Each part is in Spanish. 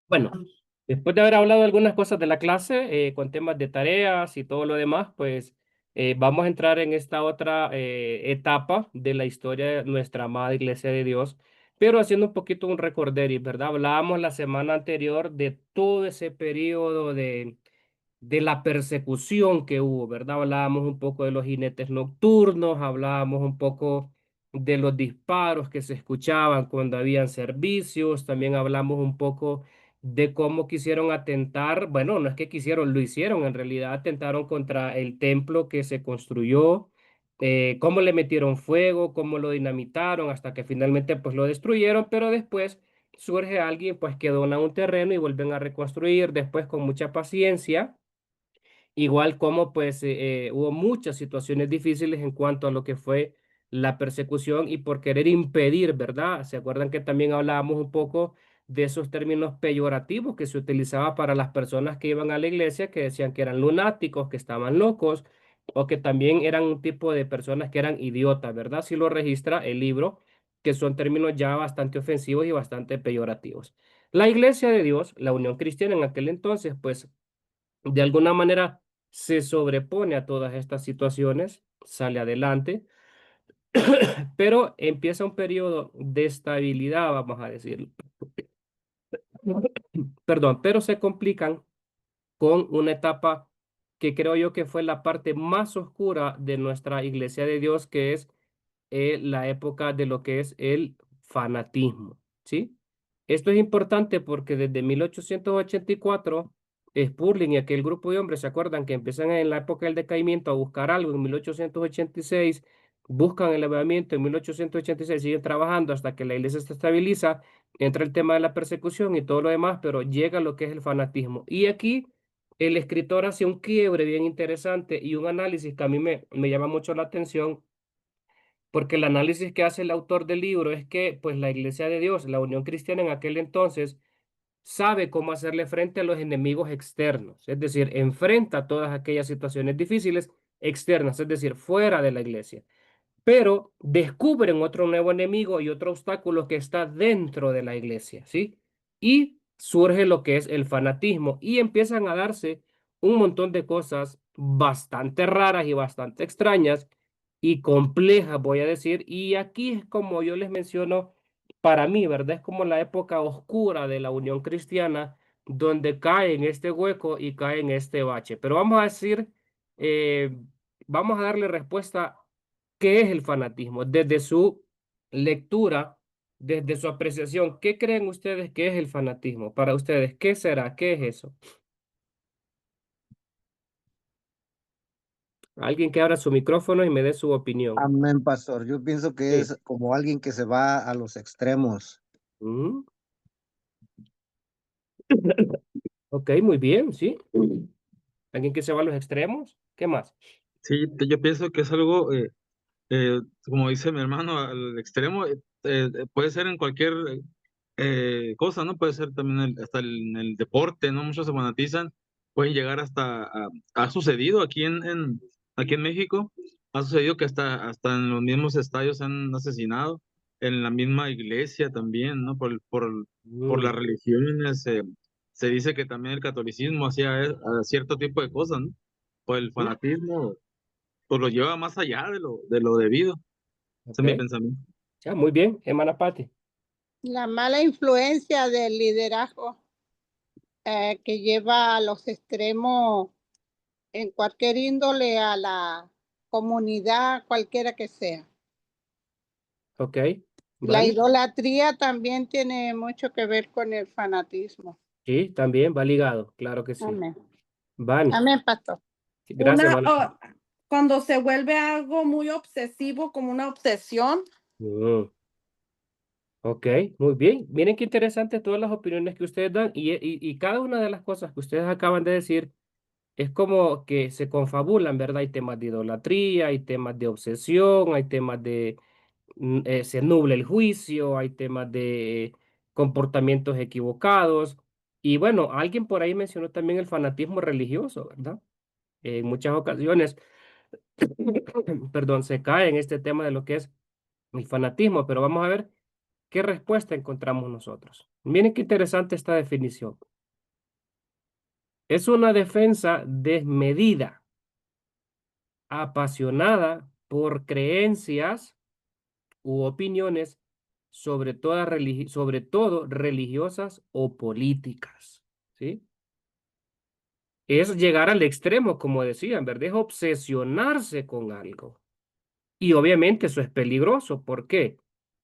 Bueno, después de haber hablado algunas cosas de la clase, con temas de tareas y todo lo demás, pues vamos a entrar en esta otra etapa de la historia de nuestra amada Iglesia de Dios, pero haciendo un poquito un recorderis, ¿verdad? Hablábamos la semana anterior de todo ese periodo de la persecución que hubo, ¿verdad? Hablábamos un poco de los jinetes nocturnos, hablábamos un poco de los disparos que se escuchaban cuando habían servicios, también hablamos un poco de cómo quisieron atentar, bueno, no es que quisieron, lo hicieron, en realidad atentaron contra el templo que se construyó, cómo le metieron fuego, cómo lo dinamitaron, hasta que finalmente pues lo destruyeron, pero después surge alguien pues que dona un terreno y vuelven a reconstruir, después con mucha paciencia. Igual como pues hubo muchas situaciones difíciles en cuanto a lo que fue la persecución y por querer impedir, ¿verdad? ¿Se acuerdan que también hablábamos un poco de esos términos peyorativos que se utilizaba para las personas que iban a la iglesia, que decían que eran lunáticos, que estaban locos, o que también eran un tipo de personas que eran idiotas, ¿verdad? Si lo registra el libro, que son términos ya bastante ofensivos y bastante peyorativos. La iglesia de Dios, la Unión Cristiana en aquel entonces, pues de alguna manera se sobrepone a todas estas situaciones, sale adelante, pero empieza un periodo de estabilidad, vamos a decirlo. Perdón, pero se complican con una etapa que creo yo que fue la parte más oscura de nuestra Iglesia de Dios, que es la época de lo que es el fanatismo, ¿sí? Esto es importante porque desde 1884, Spurling y aquel grupo de hombres, ¿se acuerdan que empiezan en la época del decaimiento a buscar algo en 1886, buscan el avivamiento en 1886, siguen trabajando hasta que la iglesia se estabiliza, entra el tema de la persecución y todo lo demás, pero llega lo que es el fanatismo. Y aquí el escritor hace un quiebre bien interesante y un análisis que a mí me llama mucho la atención porque el análisis que hace el autor del libro es que, pues, la Iglesia de Dios, la Unión Cristiana en aquel entonces, sabe cómo hacerle frente a los enemigos externos, es decir, enfrenta todas aquellas situaciones difíciles externas, es decir, fuera de la Iglesia, pero descubren otro nuevo enemigo y otro obstáculo que está dentro de la iglesia, ¿sí? Y surge lo que es el fanatismo y empiezan a darse un montón de cosas bastante raras y bastante extrañas y complejas, voy a decir, y aquí es como yo les menciono, para mí, ¿verdad? Es como la época oscura de la Unión Cristiana, donde cae en este hueco y cae en este bache. Pero vamos a decir, eh, vamos a darle respuesta. ¿Qué es el fanatismo? Desde su lectura, desde su apreciación, ¿qué creen ustedes que es el fanatismo? Para ustedes, ¿qué será? ¿Qué es eso? Alguien que abra su micrófono y me dé su opinión. Amén, pastor. Yo pienso que Sí. es como alguien que se va a los extremos. Mm. Ok, muy bien, sí. Alguien que se va a los extremos. ¿Qué más? Sí, yo pienso que es algo, como dice mi hermano, al extremo, puede ser en cualquier cosa, ¿no? Puede ser también hasta en el deporte, ¿no? Muchos se fanatizan, pueden llegar hasta, ha sucedido aquí en México, ha sucedido que hasta en los mismos estadios han asesinado, en la misma iglesia también, ¿no? Por las Mm, religiones, se dice que también el catolicismo hacía cierto tipo de cosas, ¿no? Pues el ujú, fanatismo pues lo lleva más allá de lo debido. Ese ok. es mi pensamiento. Ya, muy bien, hermana Patti. La mala influencia del liderazgo que lleva a los extremos en cualquier índole a la comunidad, cualquiera que sea. Ok, La vale. idolatría también tiene mucho que ver con el fanatismo. Sí, también va ligado, claro que sí. Amén. Vale. Amén, pastor. Sí, gracias, Una, hermana Patti. cuando se vuelve algo muy obsesivo, como una obsesión. Mm. Ok, muy bien. Miren qué interesantes todas las opiniones que ustedes dan y cada una de las cosas que ustedes acaban de decir es como que se confabulan, ¿verdad? Hay temas de idolatría, hay temas de obsesión, hay temas de se nubla el juicio, hay temas de comportamientos equivocados. Y bueno, alguien por ahí mencionó también el fanatismo religioso, ¿verdad? En muchas ocasiones, perdón, se cae en este tema de lo que es el fanatismo, pero vamos a ver. ¿qué respuesta encontramos nosotros? Miren qué interesante esta definición. Es una defensa desmedida, apasionada por creencias u opiniones, sobre todo religiosas o políticas, ¿sí? Es llegar al extremo, como decían, ¿verdad? Es obsesionarse con algo. Y obviamente eso es peligroso. ¿Por qué?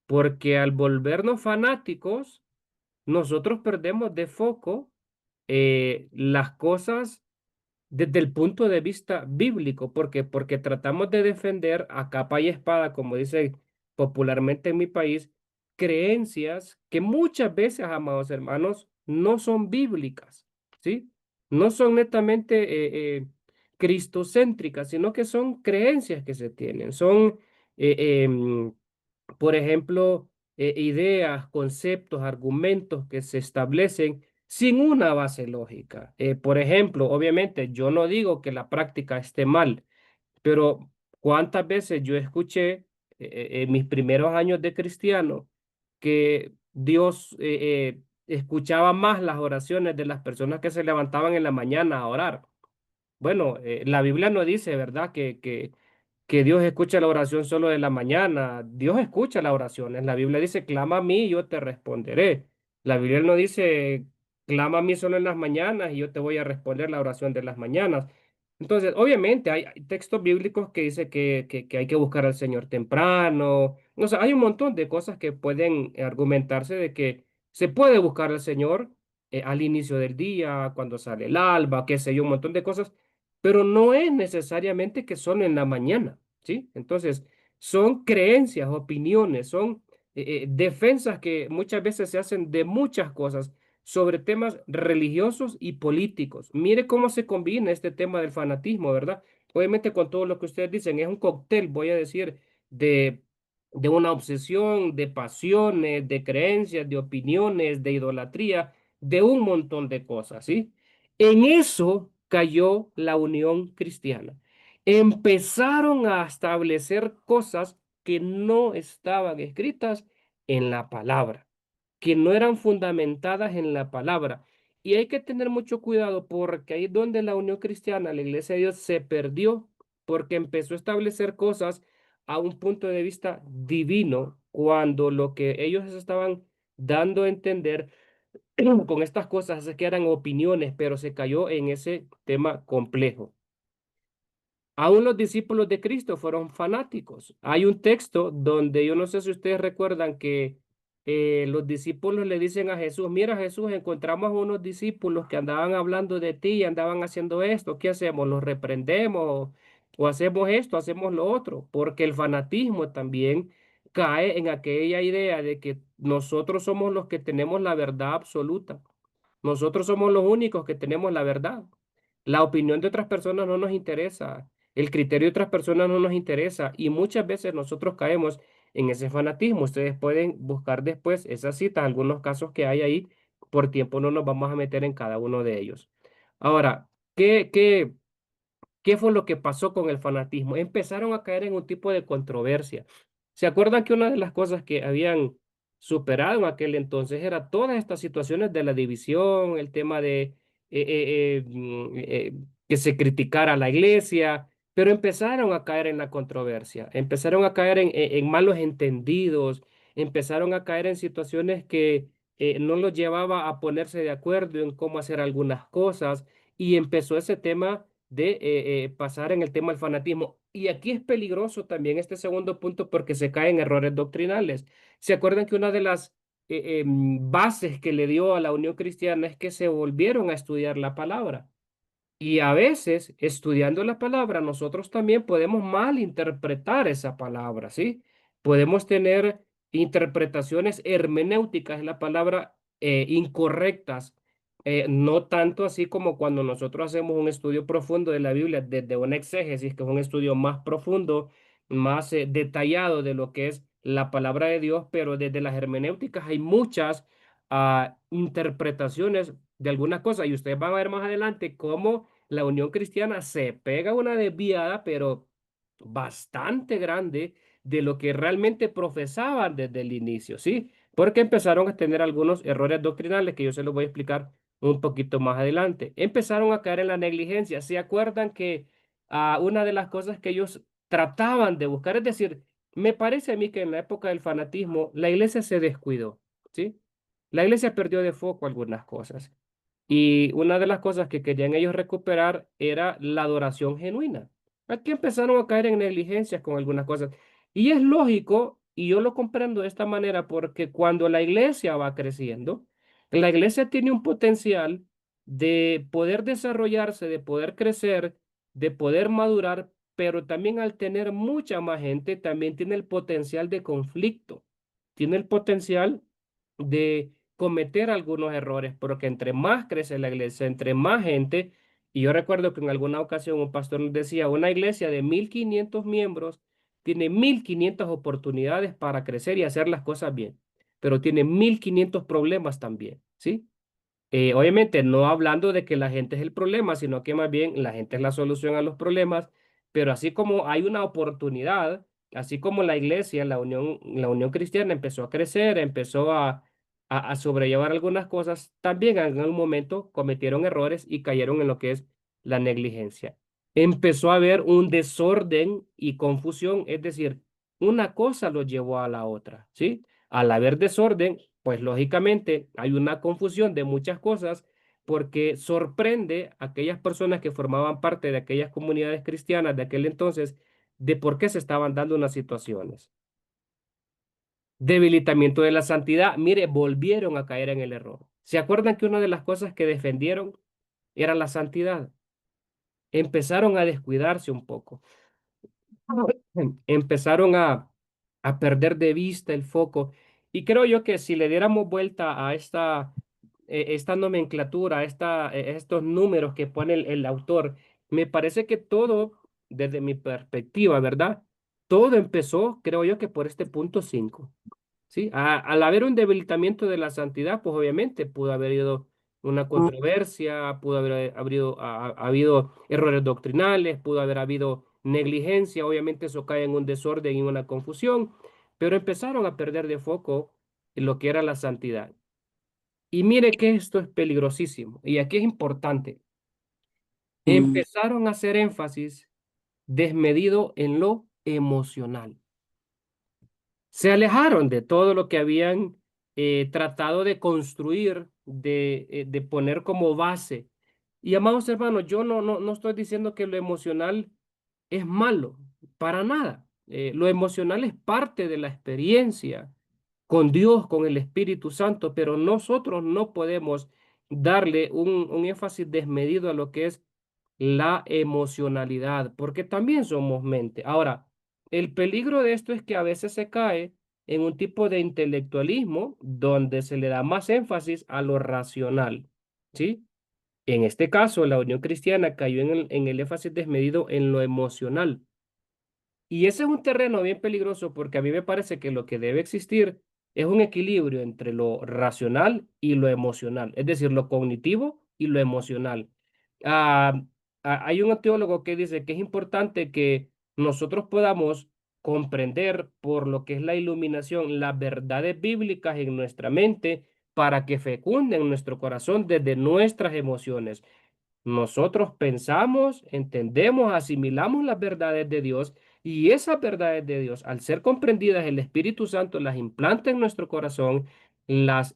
Porque al volvernos fanáticos, nosotros perdemos de foco las cosas desde el punto de vista bíblico. ¿Por qué? Porque tratamos de defender a capa y espada, como dice popularmente en mi país, creencias que muchas veces, amados hermanos, no son bíblicas, ¿sí? No son netamente cristocéntricas, sino que son creencias que se tienen, son, por ejemplo, ideas, conceptos, argumentos que se establecen sin una base lógica. Por ejemplo, obviamente, yo no digo que la práctica esté mal, pero ¿cuántas veces yo escuché en mis primeros años de cristiano que Dios escuchaba más las oraciones de las personas que se levantaban en la mañana a orar? Bueno, la Biblia no dice, ¿verdad? Que Dios escucha la oración solo de la mañana. Dios escucha las oraciones. La Biblia dice, clama a mí y yo te responderé. La Biblia no dice, clama a mí solo en las mañanas y yo te voy a responder la oración de las mañanas. Entonces, obviamente hay textos bíblicos que dice que hay que buscar al Señor temprano. O sea, hay un montón de cosas que pueden argumentarse de que se puede buscar al Señor al inicio del día, cuando sale el alba, qué sé yo, un montón de cosas, pero no es necesariamente que son en la mañana, ¿sí? Entonces, son creencias, opiniones, son defensas que muchas veces se hacen de muchas cosas sobre temas religiosos y políticos. Mire cómo se combina este tema del fanatismo, ¿verdad? Obviamente con todo lo que ustedes dicen, es un cóctel, voy a decir, de, de una obsesión, de pasiones, de creencias, de opiniones, de idolatría, de un montón de cosas, ¿sí? En eso cayó la Unión Cristiana. Empezaron a establecer cosas que no estaban escritas en la palabra, que no eran fundamentadas en la palabra. Y hay que tener mucho cuidado porque ahí es donde la Unión Cristiana, la Iglesia de Dios, se perdió porque empezó a establecer cosas a un punto de vista divino, cuando lo que ellos estaban dando a entender con estas cosas es que eran opiniones, pero se cayó en ese tema complejo. Aún los discípulos de Cristo fueron fanáticos. Hay un texto donde yo no sé si ustedes recuerdan que los discípulos le dicen a Jesús, mira Jesús, encontramos unos discípulos que andaban hablando de ti y andaban haciendo esto. ¿Qué hacemos? ¿Los reprendemos o hacemos esto, hacemos lo otro? Porque el fanatismo también cae en aquella idea de que nosotros somos los que tenemos la verdad absoluta. Nosotros somos los únicos que tenemos la verdad. La opinión de otras personas no nos interesa. El criterio de otras personas no nos interesa y muchas veces nosotros caemos en ese fanatismo. Ustedes pueden buscar después esas citas, algunos casos que hay ahí. Por tiempo no nos vamos a meter en cada uno de ellos. Ahora, ¿qué fue lo que pasó con el fanatismo? Empezaron a caer en un tipo de controversia. ¿Se acuerdan que una de las cosas que habían superado en aquel entonces era todas estas situaciones de la división, el tema de que se criticara a la iglesia, pero empezaron a caer en la controversia, empezaron a caer en malos entendidos, empezaron a caer en situaciones que no los llevaba a ponerse de acuerdo en cómo hacer algunas cosas y empezó ese tema de pasar en el tema del fanatismo. Y aquí es peligroso también este segundo punto porque se caen errores doctrinales. ¿Se acuerdan que una de las bases que le dio a la Unión Cristiana es que se volvieron a estudiar la palabra? Y a veces, estudiando la palabra, nosotros también podemos malinterpretar esa palabra, ¿sí? Podemos tener interpretaciones hermenéuticas de la palabra incorrectas, no tanto así como cuando nosotros hacemos un estudio profundo de la Biblia desde una exégesis, que es un estudio más profundo, más detallado de lo que es la palabra de Dios, pero desde las hermenéuticas hay muchas interpretaciones de algunas cosas y ustedes van a ver más adelante cómo la Unión Cristiana se pega una desviada, pero bastante grande de lo que realmente profesaban desde el inicio, ¿sí? porque empezaron a tener algunos errores doctrinales que yo se los voy a explicar un poquito más adelante. Empezaron a caer en la negligencia. ¿Se acuerdan que una de las cosas que ellos trataban de buscar, es decir, me parece a mí que en la época del fanatismo la iglesia se descuidó, ¿sí? La iglesia perdió de foco algunas cosas. Y una de las cosas que querían ellos recuperar era la adoración genuina. Aquí empezaron a caer en negligencias con algunas cosas. Y es lógico, y yo lo comprendo de esta manera, porque cuando la iglesia va creciendo, la iglesia tiene un potencial de poder desarrollarse, de poder crecer, de poder madurar, pero también al tener mucha más gente, también tiene el potencial de conflicto, tiene el potencial de cometer algunos errores, porque entre más crece la iglesia, entre más gente, y yo recuerdo que en alguna ocasión un pastor nos decía, una iglesia de 1.500 miembros tiene 1.500 oportunidades para crecer y hacer las cosas bien, pero tiene 1.500 problemas también, ¿sí? Obviamente, no hablando de que la gente es el problema, sino que más bien la gente es la solución a los problemas, pero así como hay una oportunidad, así como la iglesia, la unión cristiana empezó a crecer, empezó a sobrellevar algunas cosas, también en algún momento cometieron errores y cayeron en lo que es la negligencia. Empezó a haber un desorden y confusión, es decir, una cosa lo llevó a la otra, ¿sí? Al haber desorden, pues lógicamente hay una confusión de muchas cosas porque sorprende a aquellas personas que formaban parte de aquellas comunidades cristianas de aquel entonces de por qué se estaban dando unas situaciones. Debilitamiento de la santidad. Mire, volvieron a caer en el error. ¿Se acuerdan que una de las cosas que defendieron era la santidad? Empezaron a descuidarse un poco. Empezaron a perder de vista el foco. Y creo yo que si le diéramos vuelta a esta nomenclatura, estos números que pone el autor, me parece que todo, desde mi perspectiva, ¿verdad? Todo empezó, creo yo, que por este punto 5. ¿Sí? Al haber un debilitamiento de la santidad, pues obviamente pudo haber habido una controversia, pudo habido errores doctrinales, pudo haber habido negligencia, obviamente eso cae en un desorden y una confusión, pero empezaron a perder de foco en lo que era la santidad. Y mire que esto es peligrosísimo, y aquí es importante. Empezaron a hacer énfasis desmedido en lo emocional. Se alejaron de todo lo que habían tratado de construir, de poner como base. Y amados hermanos, yo no estoy diciendo que lo emocional es malo, para nada. Lo emocional es parte de la experiencia con Dios, con el Espíritu Santo, pero nosotros no podemos darle un énfasis desmedido a lo que es la emocionalidad, porque también somos mente. Ahora, el peligro de esto es que a veces se cae en un tipo de intelectualismo donde se le da más énfasis a lo racional, ¿sí? En este caso, la Unión Cristiana cayó en el énfasis desmedido en lo emocional. Y ese es un terreno bien peligroso porque a mí me parece que lo que debe existir es un equilibrio entre lo racional y lo emocional, es decir, lo cognitivo y lo emocional. Ah, Hay un teólogo que dice que es importante que nosotros podamos comprender por lo que es la iluminación las verdades bíblicas en nuestra mente para que fecunden nuestro corazón desde nuestras emociones. Nosotros pensamos, entendemos, asimilamos las verdades de Dios y esas verdades de Dios, al ser comprendidas, el Espíritu Santo las implanta en nuestro corazón, las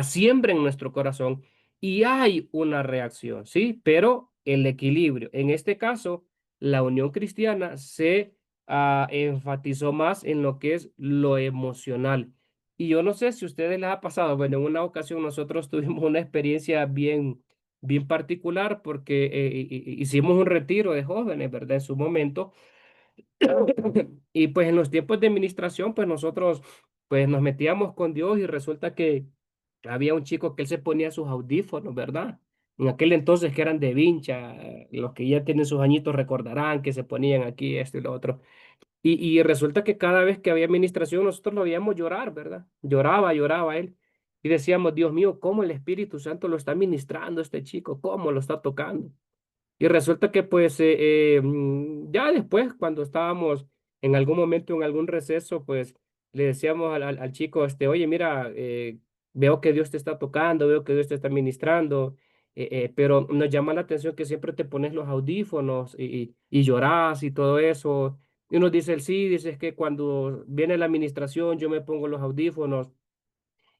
siembra en nuestro corazón y hay una reacción, ¿sí? Pero el equilibrio. En este caso, la Unión Cristiana se enfatizó más en lo que es lo emocional. Y yo no sé si a ustedes les ha pasado, bueno, en una ocasión nosotros tuvimos una experiencia bien particular porque hicimos un retiro de jóvenes, ¿verdad? En su momento. Y pues en los tiempos de administración, pues nosotros pues nos metíamos con Dios y resulta que había un chico que él se ponía sus audífonos, ¿verdad? En aquel entonces que eran de vincha, los que ya tienen sus añitos recordarán que se ponían aquí esto y lo otro. Y resulta que cada vez que había administración nosotros lo veíamos llorar, ¿verdad? Lloraba él. Y decíamos, Dios mío, ¿cómo el Espíritu Santo lo está ministrando a este chico? ¿Cómo lo está tocando? Y resulta que pues ya después, cuando estábamos en algún momento, en algún receso, pues le decíamos al chico, oye, mira, veo que Dios te está tocando, veo que Dios te está ministrando, pero nos llama la atención que siempre te pones los audífonos y lloras y todo eso. Y nos dice él, sí, dice, es que cuando viene la administración yo me pongo los audífonos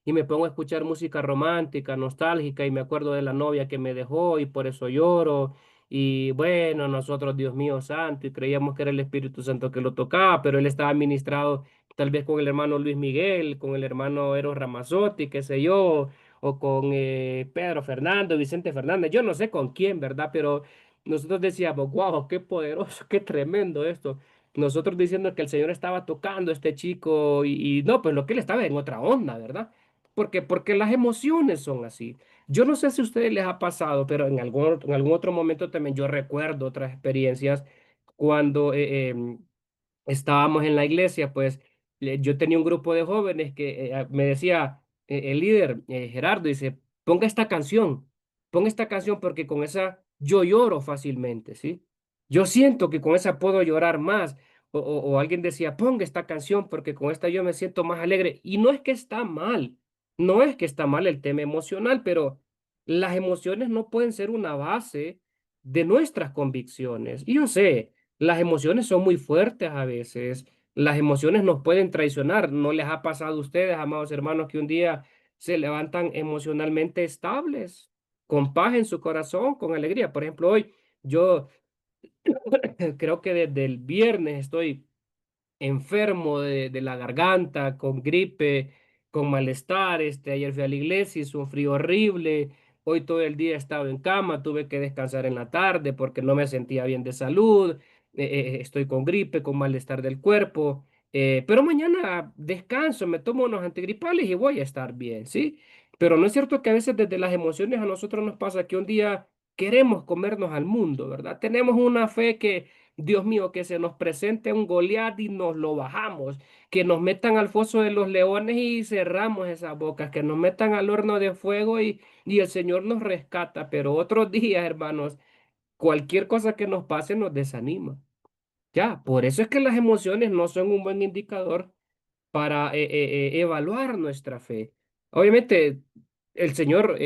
y me pongo a escuchar música romántica, nostálgica, y me acuerdo de la novia que me dejó y por eso lloro. Y bueno, nosotros, Dios mío santo, y creíamos que era el Espíritu Santo que lo tocaba, pero él estaba ministrado tal vez con el hermano Luis Miguel, con el hermano Eros Ramazzotti, qué sé yo, o con Pedro Fernando, Vicente Fernández, yo no sé con quién, ¿verdad? Pero nosotros decíamos, wow, qué poderoso, qué tremendo esto. Nosotros diciendo que el Señor estaba tocando a este chico y no, pues lo que él estaba en otra onda, ¿verdad? Porque las emociones son así. Yo no sé si a ustedes les ha pasado, pero en algún otro momento también yo recuerdo otras experiencias cuando estábamos en la iglesia, pues yo tenía un grupo de jóvenes que me decía el líder, Gerardo, dice, ponga esta canción porque con esa yo lloro fácilmente, ¿sí? Yo siento que con esa puedo llorar más. O alguien decía, ponga esta canción porque con esta yo me siento más alegre. Y no es que está mal, no es que está mal el tema emocional, pero las emociones no pueden ser una base de nuestras convicciones. Y yo sé. Las emociones son muy fuertes a veces. Las emociones nos pueden traicionar. ¿No les ha pasado a ustedes, amados hermanos, que un día se levantan emocionalmente estables, con paz en su corazón, con alegría? Por ejemplo, hoy yo creo que desde el viernes estoy enfermo de la garganta, con gripe, con malestar. Ayer fui a la iglesia, hizo un frío horrible. Hoy todo el día he estado en cama, tuve que descansar en la tarde porque no me sentía bien de salud. Estoy con gripe, con malestar del cuerpo. Pero mañana descanso, me tomo unos antigripales y voy a estar bien, ¿sí? Pero no es cierto que a veces desde las emociones a nosotros nos pasa que un día queremos comernos al mundo, ¿verdad? Tenemos una fe que Dios mío, que se nos presente un Goliat y nos lo bajamos, que nos metan al foso de los leones y cerramos esas bocas, que nos metan al horno de fuego y el Señor nos rescata. Pero otros días, hermanos, cualquier cosa que nos pase nos desanima. Ya, por eso es que las emociones no son un buen indicador para evaluar nuestra fe. Obviamente, el Señor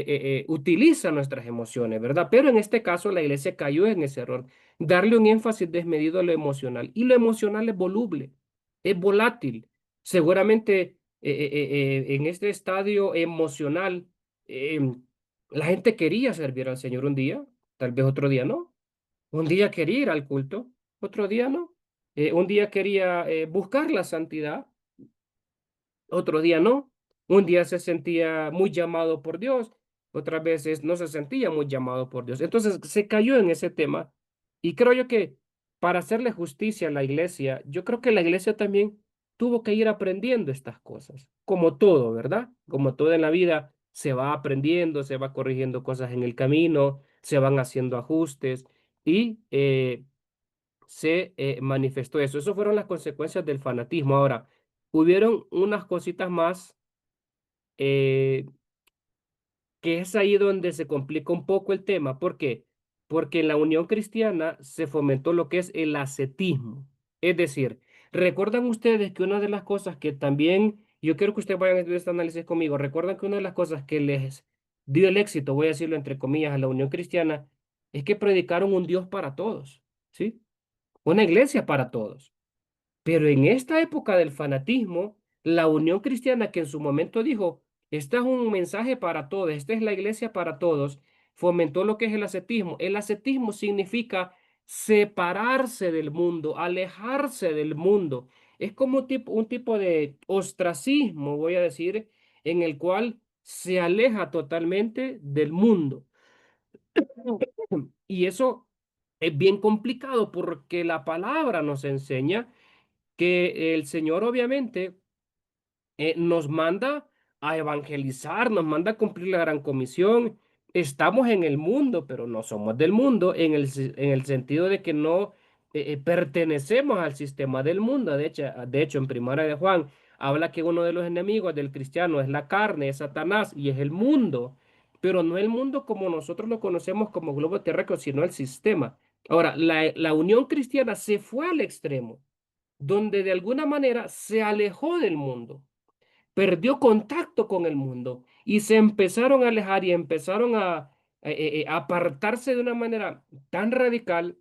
utiliza nuestras emociones, ¿verdad? Pero en este caso la iglesia cayó en ese error, darle un énfasis desmedido a lo emocional. Y lo emocional es voluble, es volátil. Seguramente en este estadio emocional, la gente quería servir al Señor un día, tal vez otro día no. Un día quería ir al culto, otro día no. Un día quería buscar la santidad, otro día no. Un día se sentía muy llamado por Dios, otras veces no se sentía muy llamado por Dios. Entonces se cayó en ese tema y creo yo que para hacerle justicia a la iglesia, yo creo que la iglesia también tuvo que ir aprendiendo estas cosas, como todo, ¿verdad? Como todo en la vida, se va aprendiendo, se va corrigiendo cosas en el camino, se van haciendo ajustes y se manifestó eso. Esas fueron las consecuencias del fanatismo. Ahora, hubieron unas cositas más eh, que es ahí donde se complica un poco el tema. ¿Por qué? Porque en la Unión Cristiana se fomentó lo que es el ascetismo. Es decir, ¿recuerdan ustedes que una de las cosas que también, yo quiero que ustedes vayan a hacer este análisis conmigo, recuerdan que una de las cosas que les dio el éxito, voy a decirlo entre comillas, a la Unión Cristiana, es que predicaron un Dios para todos, ¿sí? Una iglesia para todos. Pero en esta época del fanatismo, la Unión Cristiana que en su momento dijo, este es un mensaje para todos, esta es la iglesia para todos, fomentó lo que es el ascetismo. El ascetismo significa separarse del mundo, alejarse del mundo. Es como un tipo de ostracismo, voy a decir, en el cual se aleja totalmente del mundo. Y eso es bien complicado porque la palabra nos enseña que el Señor obviamente nos manda a evangelizar, nos manda a cumplir la gran comisión. Estamos en el mundo, pero no somos del mundo en el sentido de que no pertenecemos al sistema del mundo. De hecho, en Primera de Juan habla que uno de los enemigos del cristiano es la carne, es Satanás y es el mundo, pero no el mundo como nosotros lo conocemos como globo terráqueo, sino el sistema. Ahora, la unión cristiana se fue al extremo donde de alguna manera se alejó del mundo, perdió contacto con el mundo y se empezaron a alejar y empezaron a apartarse de una manera tan radical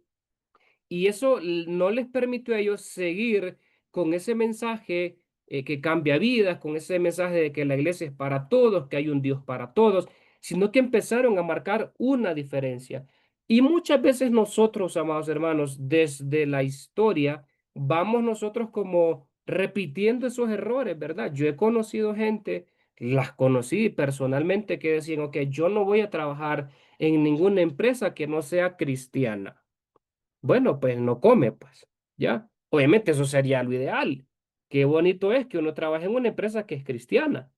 y eso no les permitió a ellos seguir con ese mensaje que cambia vidas, con ese mensaje de que la iglesia es para todos, que hay un Dios para todos, sino que empezaron a marcar una diferencia. Y muchas veces nosotros, amados hermanos, desde la historia, vamos nosotros como repitiendo esos errores, ¿verdad? Yo he conocido gente, las conocí personalmente, que decían, ok, yo no voy a trabajar en ninguna empresa que no sea cristiana. Bueno, pues no come, pues, ¿ya? Obviamente eso sería lo ideal. Qué bonito es que uno trabaje en una empresa que es cristiana.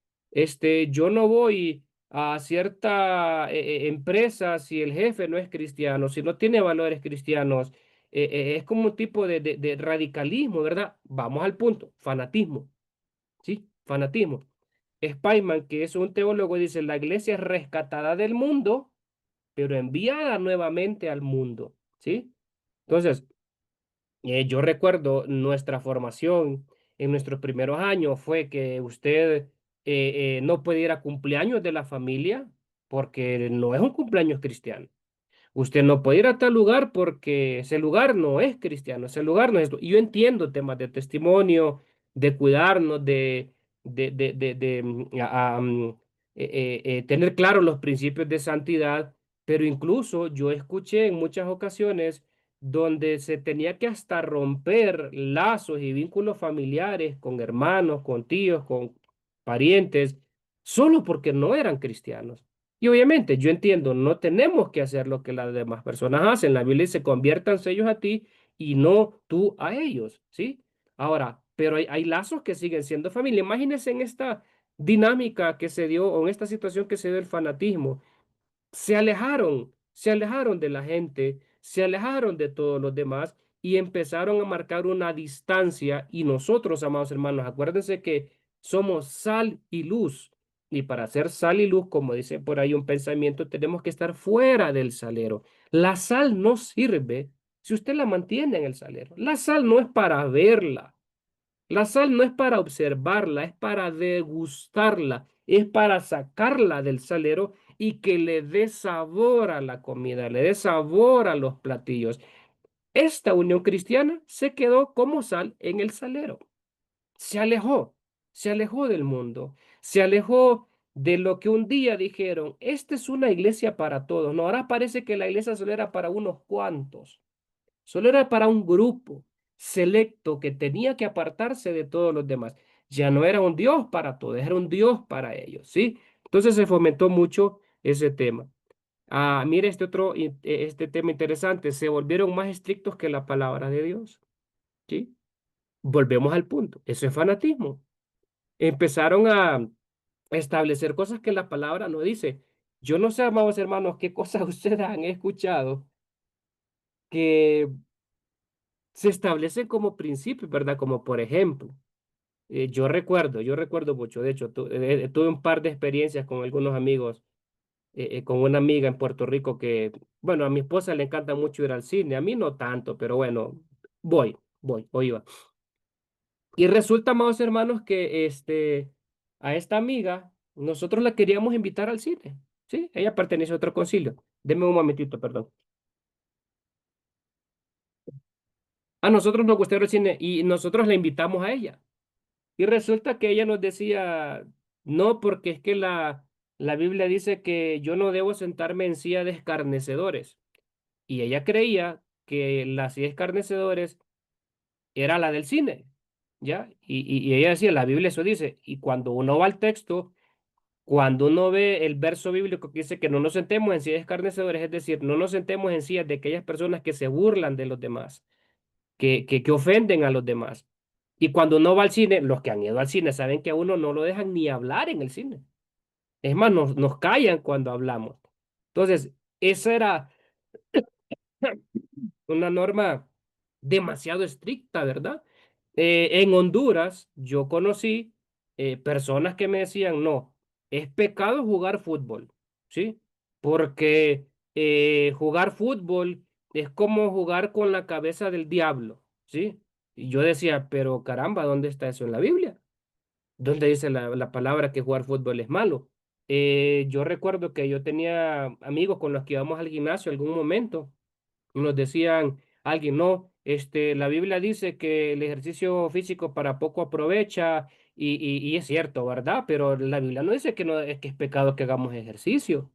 Yo no voy a cierta empresa si el jefe no es cristiano, si no tiene valores cristianos. Es como un tipo de radicalismo, ¿verdad? Vamos al punto, fanatismo, ¿sí? Fanatismo. Spyman, que es un teólogo, dice, la iglesia es rescatada del mundo, pero enviada nuevamente al mundo, ¿sí? Entonces, yo recuerdo nuestra formación en nuestros primeros años fue que usted no puede ir a cumpleaños de la familia porque no es un cumpleaños cristiano. Usted no puede ir a tal lugar porque ese lugar no es cristiano, ese lugar no es esto. Y yo entiendo temas de testimonio, de cuidarnos, de tener claros los principios de santidad, pero incluso yo escuché en muchas ocasiones donde se tenía que hasta romper lazos y vínculos familiares con hermanos, con tíos, con parientes, solo porque no eran cristianos. Y obviamente, yo entiendo, no tenemos que hacer lo que las demás personas hacen. La Biblia dice, conviértanse ellos a ti y no tú a ellos, ¿sí? Ahora, pero hay lazos que siguen siendo familia. Imagínense en esta dinámica que se dio, o en esta situación que se dio el fanatismo se alejaron de la gente, se alejaron de todos los demás y empezaron a marcar una distancia. Y nosotros, amados hermanos, acuérdense que somos sal y luz. Y para ser sal y luz, como dice por ahí un pensamiento, tenemos que estar fuera del salero. La sal no sirve si usted la mantiene en el salero. La sal no es para verla. La sal no es para observarla, es para degustarla, es para sacarla del salero y que le dé sabor a la comida, le dé sabor a los platillos. Esta unión cristiana se quedó como sal en el salero. Se alejó, se alejó del mundo, se alejó de lo que un día dijeron, esta es una iglesia para todos. No, ahora parece que la iglesia solo era para unos cuantos. Solo era para un grupo selecto que tenía que apartarse de todos los demás. Ya no era un Dios para todos, era un Dios para ellos, ¿sí? Entonces se fomentó mucho ese tema. Mire este tema interesante. Se volvieron más estrictos que la palabra de Dios, ¿sí? Volvemos al punto. Eso es fanatismo. Empezaron a establecer cosas que la palabra no dice. Yo no sé, amados hermanos, qué cosas ustedes han escuchado que se establecen como principios, ¿verdad? Como por ejemplo, yo recuerdo mucho, de hecho, tuve un par de experiencias con algunos amigos, con una amiga en Puerto Rico que, bueno, a mi esposa le encanta mucho ir al cine, a mí no tanto, pero bueno, o iba. Y resulta, amados hermanos, que a esta amiga nosotros la queríamos invitar al cine, ¿sí? Ella pertenece a otro concilio. Deme un momentito, perdón. A nosotros nos gustó ir al cine y nosotros la invitamos a ella. Y resulta que ella nos decía, no, porque es que la Biblia dice que yo no debo sentarme en silla de escarnecedores. Y ella creía que la silla de escarnecedores era la del cine, ¿ya? Y ella decía, la Biblia eso dice. Y cuando uno va al texto, cuando uno ve el verso bíblico que dice que no nos sentemos en sillas de escarnecedores, es decir, no nos sentemos en sillas de aquellas personas que se burlan de los demás que ofenden a los demás. Y cuando uno va al cine, los que han ido al cine saben que a uno no lo dejan ni hablar en el cine. Es más, nos callan cuando hablamos. Entonces, esa era una norma demasiado estricta, ¿verdad? En Honduras, yo conocí personas que me decían, no, es pecado jugar fútbol, ¿sí? Porque jugar fútbol es como jugar con la cabeza del diablo, ¿sí? Y yo decía, pero caramba, ¿dónde está eso en la Biblia? ¿Dónde dice la palabra que jugar fútbol es malo? Yo recuerdo que yo tenía amigos con los que íbamos al gimnasio algún momento y nos decían, alguien, no, la Biblia dice que el ejercicio físico para poco aprovecha y es cierto, ¿verdad? Pero la Biblia no dice que, no, es que es pecado que hagamos ejercicio,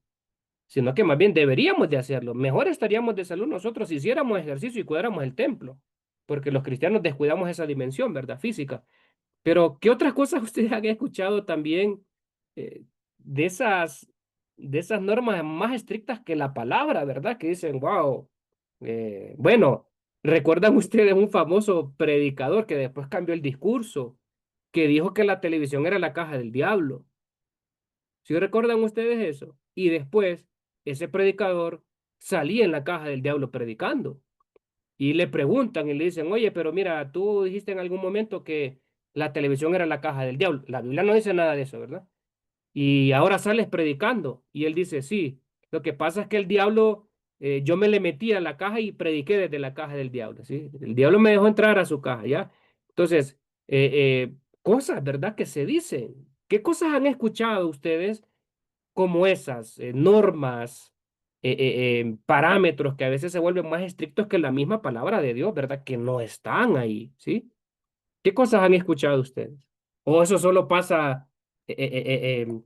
sino que más bien deberíamos de hacerlo. Mejor estaríamos de salud nosotros si hiciéramos ejercicio y cuidáramos el templo, porque los cristianos descuidamos esa dimensión, ¿verdad? Física. Pero, ¿qué otras cosas ustedes han escuchado también eh, de de esas normas más estrictas que la palabra, ¿verdad? Que dicen, wow, bueno, ¿recuerdan ustedes un famoso predicador que después cambió el discurso, que dijo que la televisión era la caja del diablo? ¿Sí recuerdan ustedes eso? Y después, ese predicador salía en la caja del diablo predicando. Y le preguntan y le dicen, oye, pero mira, tú dijiste en algún momento que la televisión era la caja del diablo. La Biblia no dice nada de eso, ¿verdad? Y ahora sales predicando. Y él dice, sí, lo que pasa es que el diablo, yo me le metí a la caja y prediqué desde la caja del diablo, ¿sí? El diablo me dejó entrar a su caja, ¿ya? Entonces, cosas, ¿verdad? Que se dicen. ¿Qué cosas han escuchado ustedes como esas normas, parámetros que a veces se vuelven más estrictos que la misma palabra de Dios, ¿verdad? Que no están ahí, ¿sí? ¿Qué cosas han escuchado ustedes? ¿O eso solo pasa en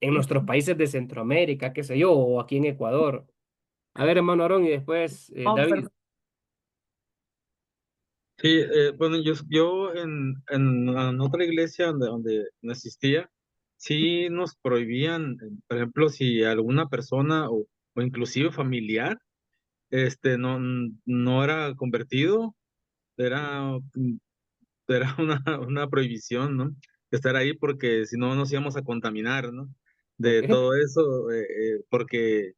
nuestros países de Centroamérica, qué sé yo, o aquí en Ecuador? A ver, hermano Aarón, y después David. Sí, bueno, yo en otra iglesia donde no asistía, sí nos prohibían, por ejemplo, si alguna persona o inclusive familiar, no era convertido, era, era una prohibición, ¿no? Estar ahí porque si no nos íbamos a contaminar, ¿no? De Ok. todo eso, porque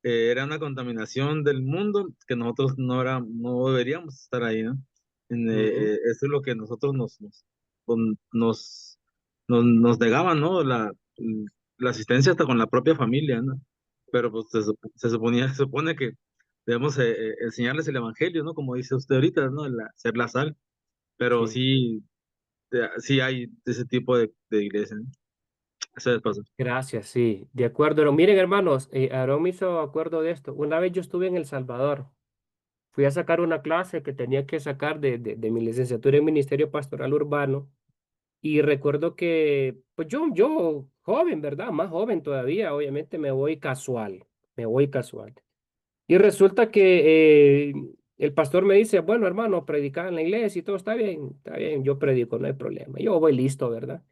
era una contaminación del mundo que nosotros no deberíamos estar ahí, ¿no? Ujú. Eso es lo que nosotros con- nos, nos negaban, ¿no? La asistencia hasta con la propia familia, ¿no? Pero pues se supone que debemos enseñarles el evangelio, ¿no? Como dice usted ahorita, ¿no? Ser la sal, pero Sí, sí, sí hay ese tipo de iglesia, ¿no? Eso les pasa. gracias, sí, de acuerdo. Miren, hermanos, Aarón me hizo acuerdo de esto. Una vez yo estuve en El Salvador. Fui a sacar una clase que tenía que sacar de mi licenciatura en Ministerio Pastoral Urbano y recuerdo que, pues yo joven, ¿verdad? Más joven todavía, obviamente me voy casual. Y resulta que el pastor me dice, bueno, hermano, predicar en la iglesia y todo está bien, yo predico, no hay problema. Yo voy listo, ¿verdad?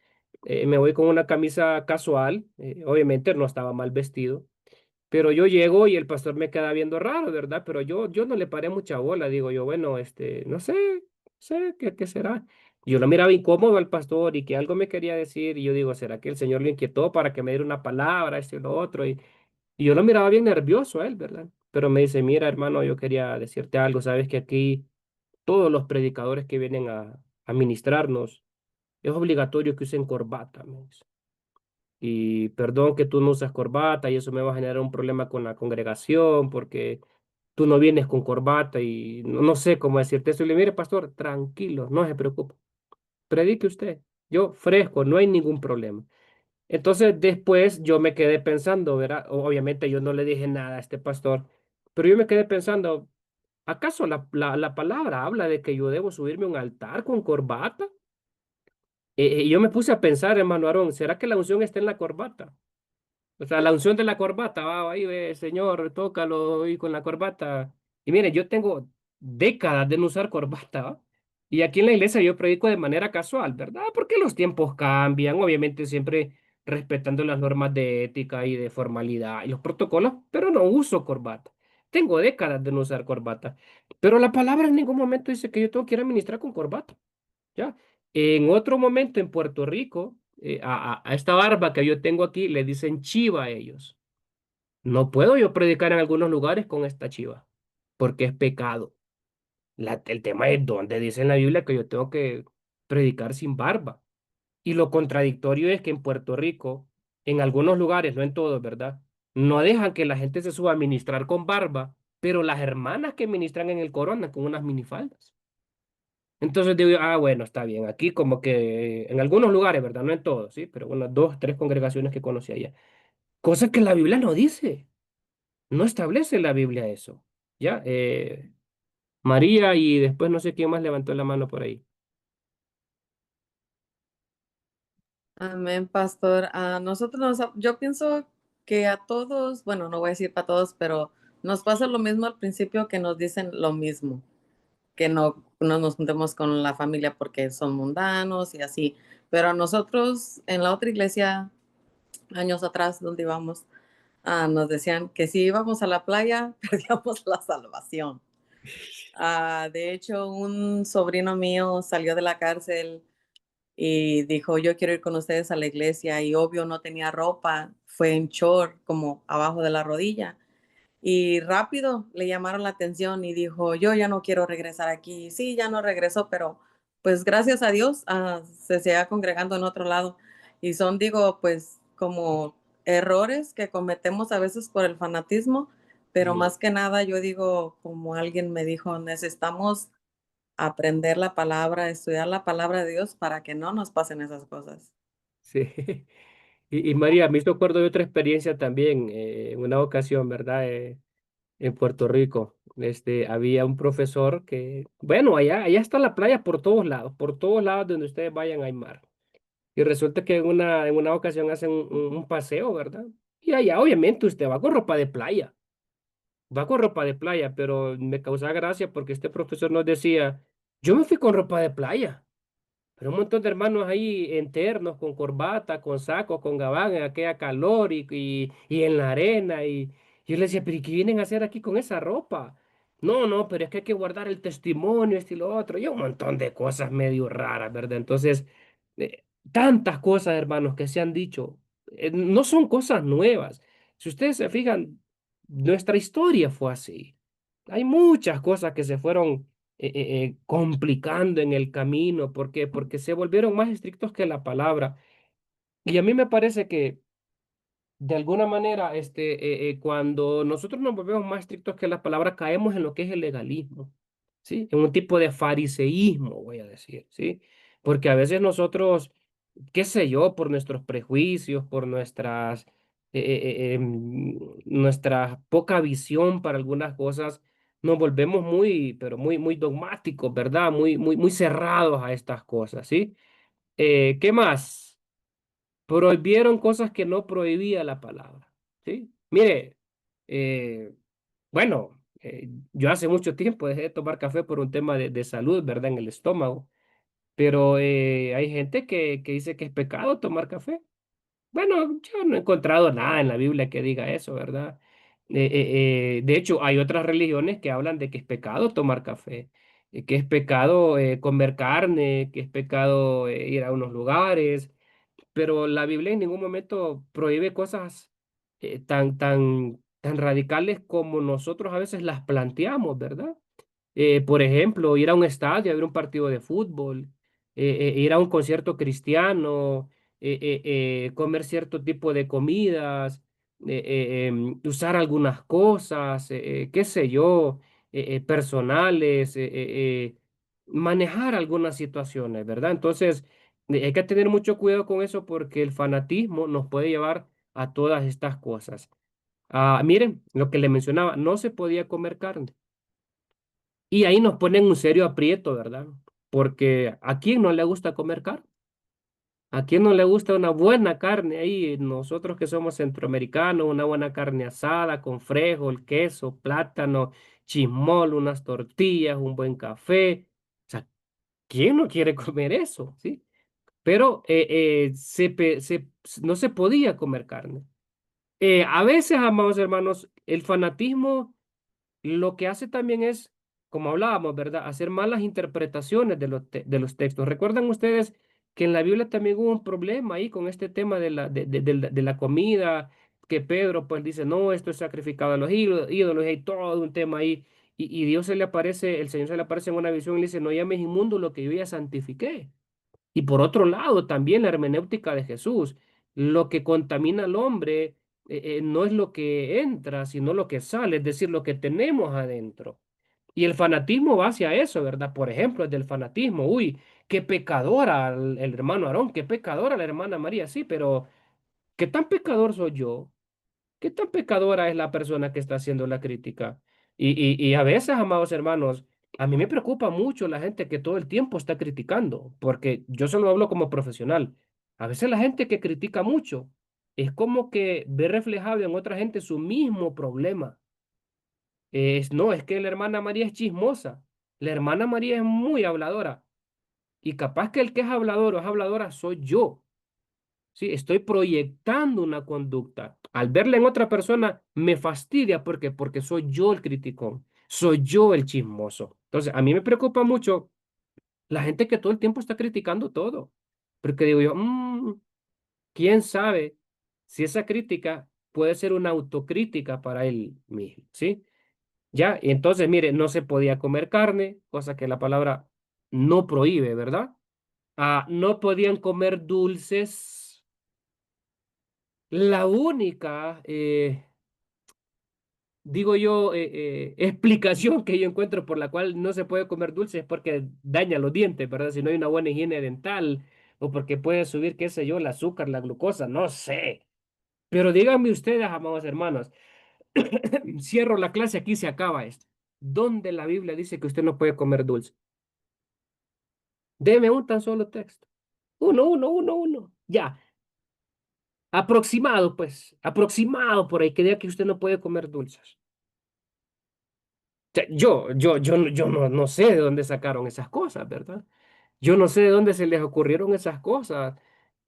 Me voy con una camisa casual, obviamente no estaba mal vestido. Pero yo llego y el pastor me queda viendo raro, ¿verdad? Pero yo no le paré mucha bola, digo yo, bueno, no sé, ¿qué será? Y yo lo miraba incómodo al pastor y que algo me quería decir y yo digo, ¿será que el Señor lo inquietó para que me diera una palabra, esto y lo otro? Y yo lo miraba bien nervioso a él, ¿verdad? Pero me dice, mira, hermano, yo quería decirte algo, sabes que aquí todos los predicadores que vienen a ministrarnos, es obligatorio que usen corbata, me dice. Y perdón que tú no usas corbata y eso me va a generar un problema con la congregación porque tú no vienes con corbata y no sé cómo decirte eso. Y le mire, pastor, tranquilo, no se preocupe. Predique usted. Yo fresco, no hay ningún problema. Entonces después yo me quedé pensando, ¿verdad? Obviamente yo no le dije nada a este pastor, pero yo me quedé pensando, ¿acaso la palabra habla de que yo debo subirme a un altar con corbata? Y yo me puse a pensar, hermano Aarón, ¿será que la unción está en la corbata? O sea, la unción de la corbata, va ahí, ve, señor, tócalo y con la corbata. Y mire, yo tengo décadas de no usar corbata, ¿va? Y aquí en la iglesia yo predico de manera casual, ¿verdad? Porque los tiempos cambian, obviamente siempre respetando las normas de ética y de formalidad y los protocolos, pero no uso corbata. Tengo décadas de no usar corbata. Pero la palabra en ningún momento dice que yo tengo que ir a ministrar con corbata. ¿Ya? En otro momento en Puerto Rico, a esta barba que yo tengo aquí le dicen chiva a ellos. No puedo yo predicar en algunos lugares con esta chiva, porque es pecado. El tema es dónde dice en la Biblia que yo tengo que predicar sin barba. Y lo contradictorio es que en Puerto Rico, en algunos lugares, no en todos, ¿verdad? No dejan que la gente se suba a ministrar con barba, pero las hermanas que ministran en el coro andan con unas minifaldas. Entonces digo, bueno, está bien, aquí como que en algunos lugares, ¿verdad? No en todos, ¿sí? Pero unas dos, tres congregaciones que conocí allá. Cosa que la Biblia no dice, no establece la Biblia eso, ¿ya? María y después no sé quién más levantó la mano por ahí. Amén, pastor. A nosotros yo pienso que a todos, bueno, no voy a decir para todos, pero nos pasa lo mismo al principio que nos dicen lo mismo, que no nos juntemos con la familia porque son mundanos y así. Pero a nosotros en la otra iglesia, años atrás, donde íbamos, nos decían que si íbamos a la playa, perdíamos la salvación. De hecho, un sobrino mío salió de la cárcel y dijo, yo quiero ir con ustedes a la iglesia y obvio no tenía ropa, fue en short como abajo de la rodilla y rápido le llamaron la atención y dijo, yo ya no quiero regresar aquí. Sí, ya no regresó, pero pues gracias a Dios se sigue congregando en otro lado y son, digo, pues como errores que cometemos a veces por el fanatismo, pero Sí, más que nada yo digo, como alguien me dijo, necesitamos aprender la palabra, estudiar la palabra de Dios para que no nos pasen esas cosas. sí. Y María, me hizo acuerdo de otra experiencia también, en una ocasión, ¿verdad? En Puerto Rico, había un profesor que, bueno, allá está la playa por todos lados donde ustedes vayan hay mar. Y resulta que en una ocasión hacen un paseo, ¿verdad? Y allá obviamente usted va con ropa de playa, va con ropa de playa, pero me causaba gracia porque este profesor nos decía, yo me fui con ropa de playa. Pero un montón de hermanos ahí internos, con corbata, con saco, con gabán, en aquella calor y en la arena. Y yo le decía, pero ¿y qué vienen a hacer aquí con esa ropa? No, no, pero es que hay que guardar el testimonio, esto y lo otro. Y un montón de cosas medio raras, ¿verdad? Entonces, tantas cosas, hermanos, que se han dicho, no son cosas nuevas. Si ustedes se fijan, nuestra historia fue así. Hay muchas cosas que se fueron complicando en el camino. ¿Por qué? Porque se volvieron más estrictos que la palabra. Y a mí me parece que de alguna manera, cuando nosotros nos volvemos más estrictos que la palabra, caemos en lo que es el legalismo, ¿sí? En un tipo de fariseísmo, voy a decir, ¿sí? Porque a veces nosotros, qué sé yo, por nuestros prejuicios, por nuestra poca visión para algunas cosas, nos volvemos muy, pero muy, muy dogmáticos, ¿verdad? Muy, muy, muy cerrados a estas cosas, ¿sí? ¿Qué más? Prohibieron cosas que no prohibía la palabra, ¿sí? Mire, eh, bueno, yo hace mucho tiempo dejé de tomar café por un tema de salud, ¿verdad? En el estómago, pero hay gente que dice que es pecado tomar café. Bueno, yo no he encontrado nada en la Biblia que diga eso, ¿verdad? De hecho, hay otras religiones que hablan de que es pecado tomar café, que es pecado comer carne, que es pecado ir a unos lugares, pero la Biblia en ningún momento prohíbe cosas tan radicales como nosotros a veces las planteamos, ¿verdad? Por ejemplo, ir a un estadio a ver un partido de fútbol, ir a un concierto cristiano, comer cierto tipo de comidas, usar algunas cosas, qué sé yo, personales, manejar algunas situaciones, ¿verdad? Entonces, hay que tener mucho cuidado con eso porque el fanatismo nos puede llevar a todas estas cosas. Miren, lo que le mencionaba, no se podía comer carne. Y ahí nos ponen un serio aprieto, ¿verdad? Porque ¿a quién no le gusta comer carne? ¿A quién no le gusta una buena carne ahí? Nosotros que somos centroamericanos, una buena carne asada con frijol, queso, plátano, chismol, unas tortillas, un buen café. O sea, ¿quién no quiere comer eso? ¿Sí? Pero no se podía comer carne. A veces, amados hermanos, el fanatismo lo que hace también es, como hablábamos, ¿verdad? Hacer malas interpretaciones de los textos. ¿Recuerdan ustedes que en la Biblia también hubo un problema ahí con este tema de la comida? Que Pedro pues dice, no, esto es sacrificado a los ídolos, y hay todo un tema ahí. Y Dios se le aparece, el Señor se le aparece en una visión y le dice, no llames inmundo lo que yo ya santifiqué. Y por otro lado, también la hermenéutica de Jesús, lo que contamina al hombre no es lo que entra, sino lo que sale, es decir, lo que tenemos adentro. Y el fanatismo va hacia eso, ¿verdad? Por ejemplo, el del fanatismo, uy, qué pecadora el hermano Aarón, qué pecadora la hermana María, sí, pero ¿qué tan pecador soy yo? ¿Qué tan pecadora es la persona que está haciendo la crítica? Y a veces, amados hermanos, a mí me preocupa mucho la gente que todo el tiempo está criticando, porque yo solo hablo como profesional. A veces la gente que critica mucho es como que ve reflejado en otra gente su mismo problema. No, es que la hermana María es chismosa. La hermana María es muy habladora. Y capaz que el que es hablador o es habladora soy yo. Sí, estoy proyectando una conducta. Al verla en otra persona me fastidia porque soy yo el criticón, soy yo el chismoso. Entonces, a mí me preocupa mucho la gente que todo el tiempo está criticando todo. Porque digo yo, ¿quién sabe si esa crítica puede ser una autocrítica para él mismo? ¿Sí? Ya, y entonces, mire, no se podía comer carne, cosa que la palabra no prohíbe, ¿verdad? No podían comer dulces. La única, digo yo, explicación que yo encuentro por la cual no se puede comer dulce es porque daña los dientes, ¿verdad? Si no hay una buena higiene dental o porque puede subir, qué sé yo, el azúcar, la glucosa, no sé. Pero díganme ustedes, amados hermanos, cierro la clase, aquí se acaba esto. ¿Dónde la Biblia dice que usted no puede comer dulce? Deme un tan solo texto. Uno. Ya, aproximado, pues, aproximado por ahí, que diga que usted no puede comer dulces. Sea, yo no sé de dónde sacaron esas cosas, ¿verdad? Yo no sé de dónde se les ocurrieron esas cosas.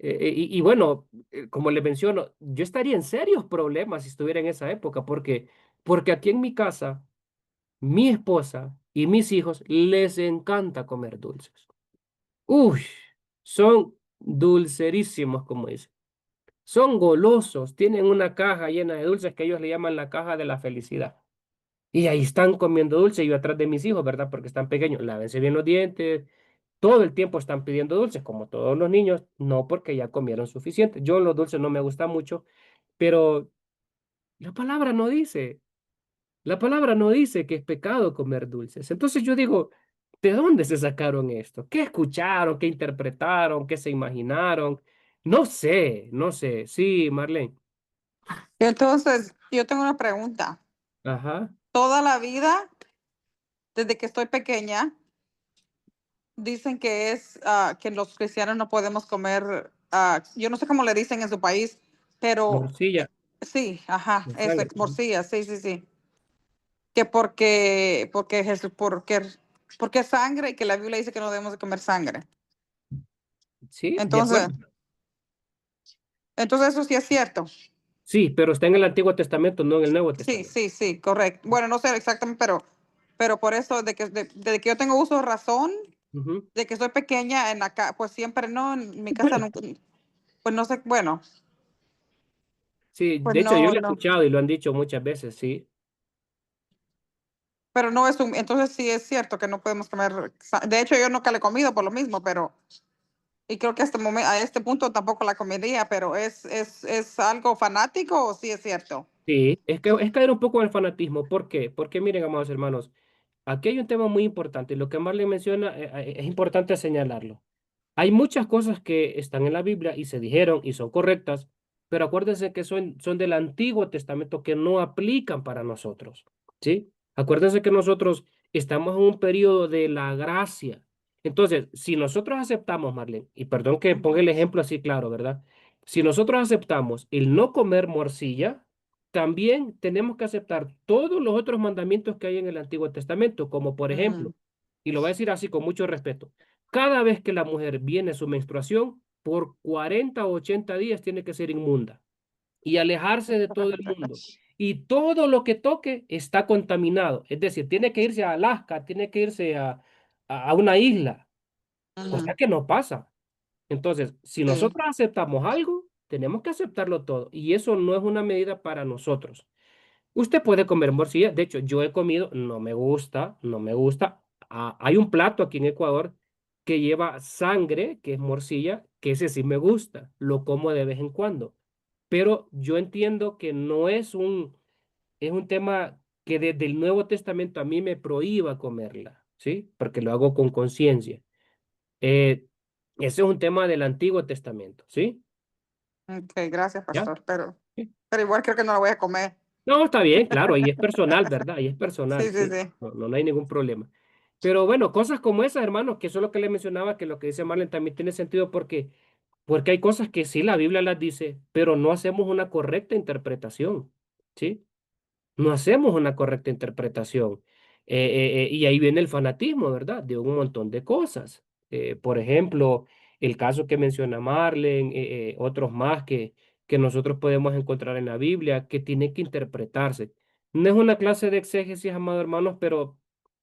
Y bueno, como les menciono, yo estaría en serios problemas si estuviera en esa época, porque aquí en mi casa, mi esposa y mis hijos les encanta comer dulces. Uy, son dulcerísimos, como dicen. Son golosos, tienen una caja llena de dulces que ellos le llaman la caja de la felicidad. Y ahí están comiendo dulce, yo atrás de mis hijos, ¿verdad? Porque están pequeños, lávense bien los dientes, todo el tiempo están pidiendo dulces, como todos los niños, no porque ya comieron suficiente. Yo los dulces no me gustan mucho, pero la palabra no dice, la palabra no dice que es pecado comer dulces. Entonces yo digo, ¿de dónde se sacaron esto? ¿Qué escucharon? ¿Qué interpretaron? ¿Qué se imaginaron? No sé, no sé. Sí, Marlene. Entonces, yo tengo una pregunta. Ajá. Toda la vida, desde que estoy pequeña, dicen que es que los cristianos no podemos comer, yo no sé cómo le dicen en su país, pero Morcilla sí, ajá, de eso, sangre. morcilla, sí, sí, sí. Que porque Jesús, porque es sangre y que la Biblia dice que no debemos de comer sangre. Sí, de Entonces, acuerdo. entonces eso sí es cierto. Sí, pero está en el Antiguo Testamento, no en el Nuevo Sí, Testamento. sí, sí, correcto. Bueno, no sé exactamente, pero por eso, desde que yo tengo uso de razón, Ujú. de que soy pequeña en la casa, pues siempre no, en mi casa nunca, pues no sé, bueno, Sí, pues de hecho yo no, lo he no, escuchado y lo han dicho muchas veces, sí. pero no es un, entonces sí es cierto que no podemos comer, de hecho yo nunca le he comido por lo mismo, pero, y creo que a este punto tampoco la comería, pero es algo fanático o sí es cierto. Sí, es que es caer un poco en el fanatismo. ¿Por qué? Porque miren, amados hermanos, aquí hay un tema muy importante. Lo que Marlene menciona, es importante señalarlo. Hay muchas cosas que están en la Biblia y se dijeron y son correctas, pero acuérdense que son del Antiguo Testamento que no aplican para nosotros, ¿sí? Acuérdense que nosotros estamos en un periodo de la gracia. Entonces, si nosotros aceptamos, Marlene, y perdón que ponga el ejemplo así claro, ¿verdad? Si nosotros aceptamos el no comer morcilla, también tenemos que aceptar todos los otros mandamientos que hay en el Antiguo Testamento, como por ejemplo, Ujú, y lo voy a decir así con mucho respeto, cada vez que la mujer viene a su menstruación, por 40 o 80 días tiene que ser inmunda y alejarse de todo el mundo. Y todo lo que toque está contaminado. Es decir, tiene que irse a Alaska, tiene que irse a una isla, ujú, cosa que no pasa. Entonces, si sí. nosotros aceptamos algo, tenemos que aceptarlo todo. Y eso no es una medida para nosotros. Usted puede comer morcilla. De hecho, yo he comido, no me gusta, no me gusta. Hay un plato aquí en Ecuador que lleva sangre, que es morcilla, que ese sí me gusta. Lo como de vez en cuando. Pero yo entiendo que no es un tema que desde el Nuevo Testamento a mí me prohíba comerla, ¿sí? Porque lo hago con conciencia. Eh, Ese es un tema del Antiguo Testamento, ¿sí? Ok, gracias, ¿Ya? pastor, Sí. pero igual creo que no la voy a comer. No, está bien, claro, ahí es personal, ¿verdad? Ahí es Sí, personal, sí, ¿sí? sí. No, no hay ningún problema. Pero bueno, cosas como esas, hermanos, que eso es lo que le mencionaba, que lo que dice Marlene también tiene sentido porque hay cosas que sí la Biblia las dice, pero no hacemos una correcta interpretación, ¿sí? No hacemos una correcta interpretación. Y ahí viene el fanatismo, ¿verdad? De un montón de cosas. Por ejemplo, el caso que menciona Marlene, otros más que nosotros podemos encontrar en la Biblia, que tiene que interpretarse. No es una clase de exégesis, amados hermanos, pero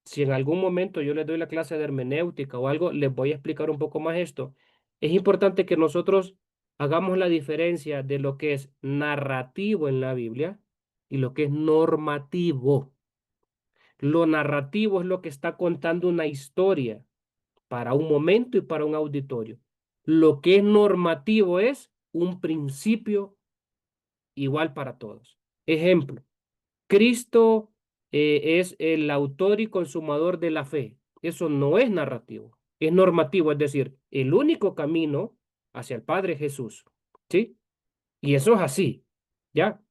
si en algún momento yo les doy la clase de hermenéutica o algo, les voy a explicar un poco más esto. Es importante que nosotros hagamos la diferencia de lo que es narrativo en la Biblia y lo que es normativo. Lo narrativo es lo que está contando una historia para un momento y para un auditorio. Lo que es normativo es un principio igual para todos. Ejemplo, Cristo es el autor y consumador de la fe. Eso no es narrativo, es normativo, es decir, el único camino hacia el Padre es Jesús. ¿Sí? Y eso es así, ¿ya?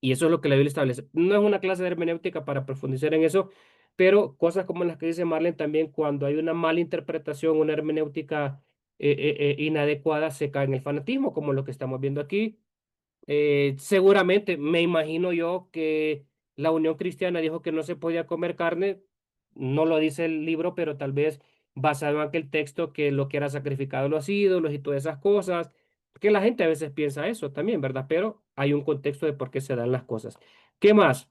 Y eso es lo que la Biblia establece. No es una clase de hermenéutica para profundizar en eso, pero cosas como las que dice Marlene también, cuando hay una mala interpretación, una hermenéutica inadecuada, se cae en el fanatismo, como lo que estamos viendo aquí. Seguramente, me imagino yo que la Unión Cristiana dijo que no se podía comer carne, no lo dice el libro, pero tal vez basado en aquel texto que lo que era sacrificado a los ídolos y todas esas cosas, que la gente a veces piensa eso también, ¿verdad? Pero hay un contexto de por qué se dan las cosas. ¿Qué más?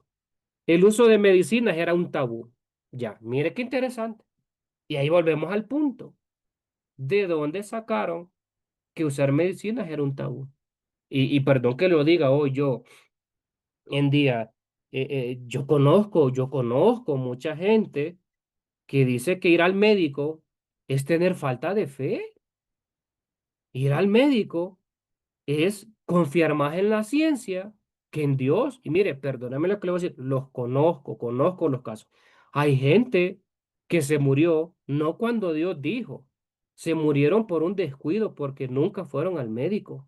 El uso de medicinas era un tabú. Ya, mire qué interesante. Y ahí volvemos al punto. ¿De dónde sacaron que usar medicinas era un tabú? Y perdón que lo diga hoy yo en día, yo conozco mucha gente que dice que ir al médico es tener falta de fe. Ir al médico es confiar más en la ciencia que en Dios. Y mire, perdóname lo que le voy a decir, los conozco los casos. Hay gente que se murió no cuando Dios dijo, se murieron por un descuido porque nunca fueron al médico,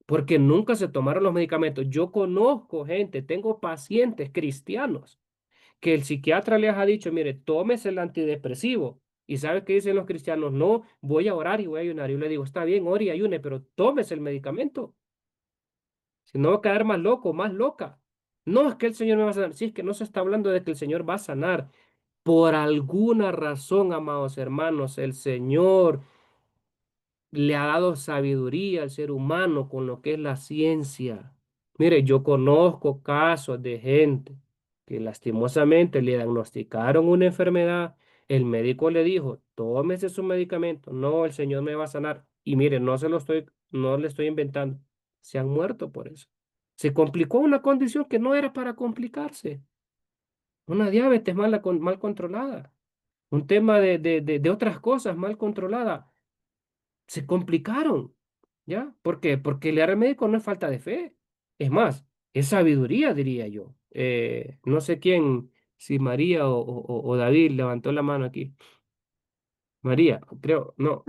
porque nunca se tomaron los medicamentos. Yo conozco gente, tengo pacientes cristianos que el psiquiatra les ha dicho, mire, tómese el antidepresivo. ¿Y sabe qué dicen los cristianos? No, voy a orar y voy a ayunar. Yo le digo, está bien, ore y ayune, pero tómese el medicamento. Si no va a quedar más loco, más loca. No es que el Señor me va a sanar. Si es que no se está hablando de que el Señor va a sanar. Por alguna razón, amados hermanos, el Señor le ha dado sabiduría al ser humano con lo que es la ciencia. Mire, yo conozco casos de gente que lastimosamente le diagnosticaron una enfermedad, el médico le dijo, tómese su medicamento, no, el Señor me va a sanar. Y mire, no le estoy inventando, se han muerto por eso. Se complicó una condición que no era para complicarse, una diabetes mal controlada, un tema de otras cosas mal controlada se complicaron, ¿ya? ¿Por qué? Porque leer al médico no es falta de fe. Es más, es sabiduría, diría yo. No sé quién, si María o David levantó la mano aquí. María, creo, no,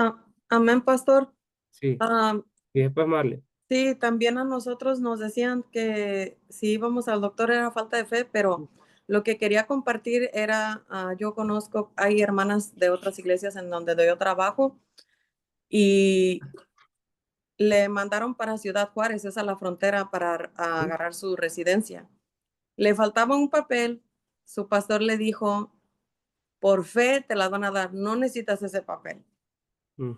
Amén, pastor. sí. Ah, Y después Marle. sí, también a nosotros nos decían que si íbamos al doctor era falta de fe, pero lo que quería compartir era, yo conozco, hay hermanas de otras iglesias en donde yo trabajo y le mandaron para Ciudad Juárez, esa es la frontera, para agarrar su residencia. Le faltaba un papel, su pastor le dijo, por fe te la van a dar, no necesitas ese papel. Mm,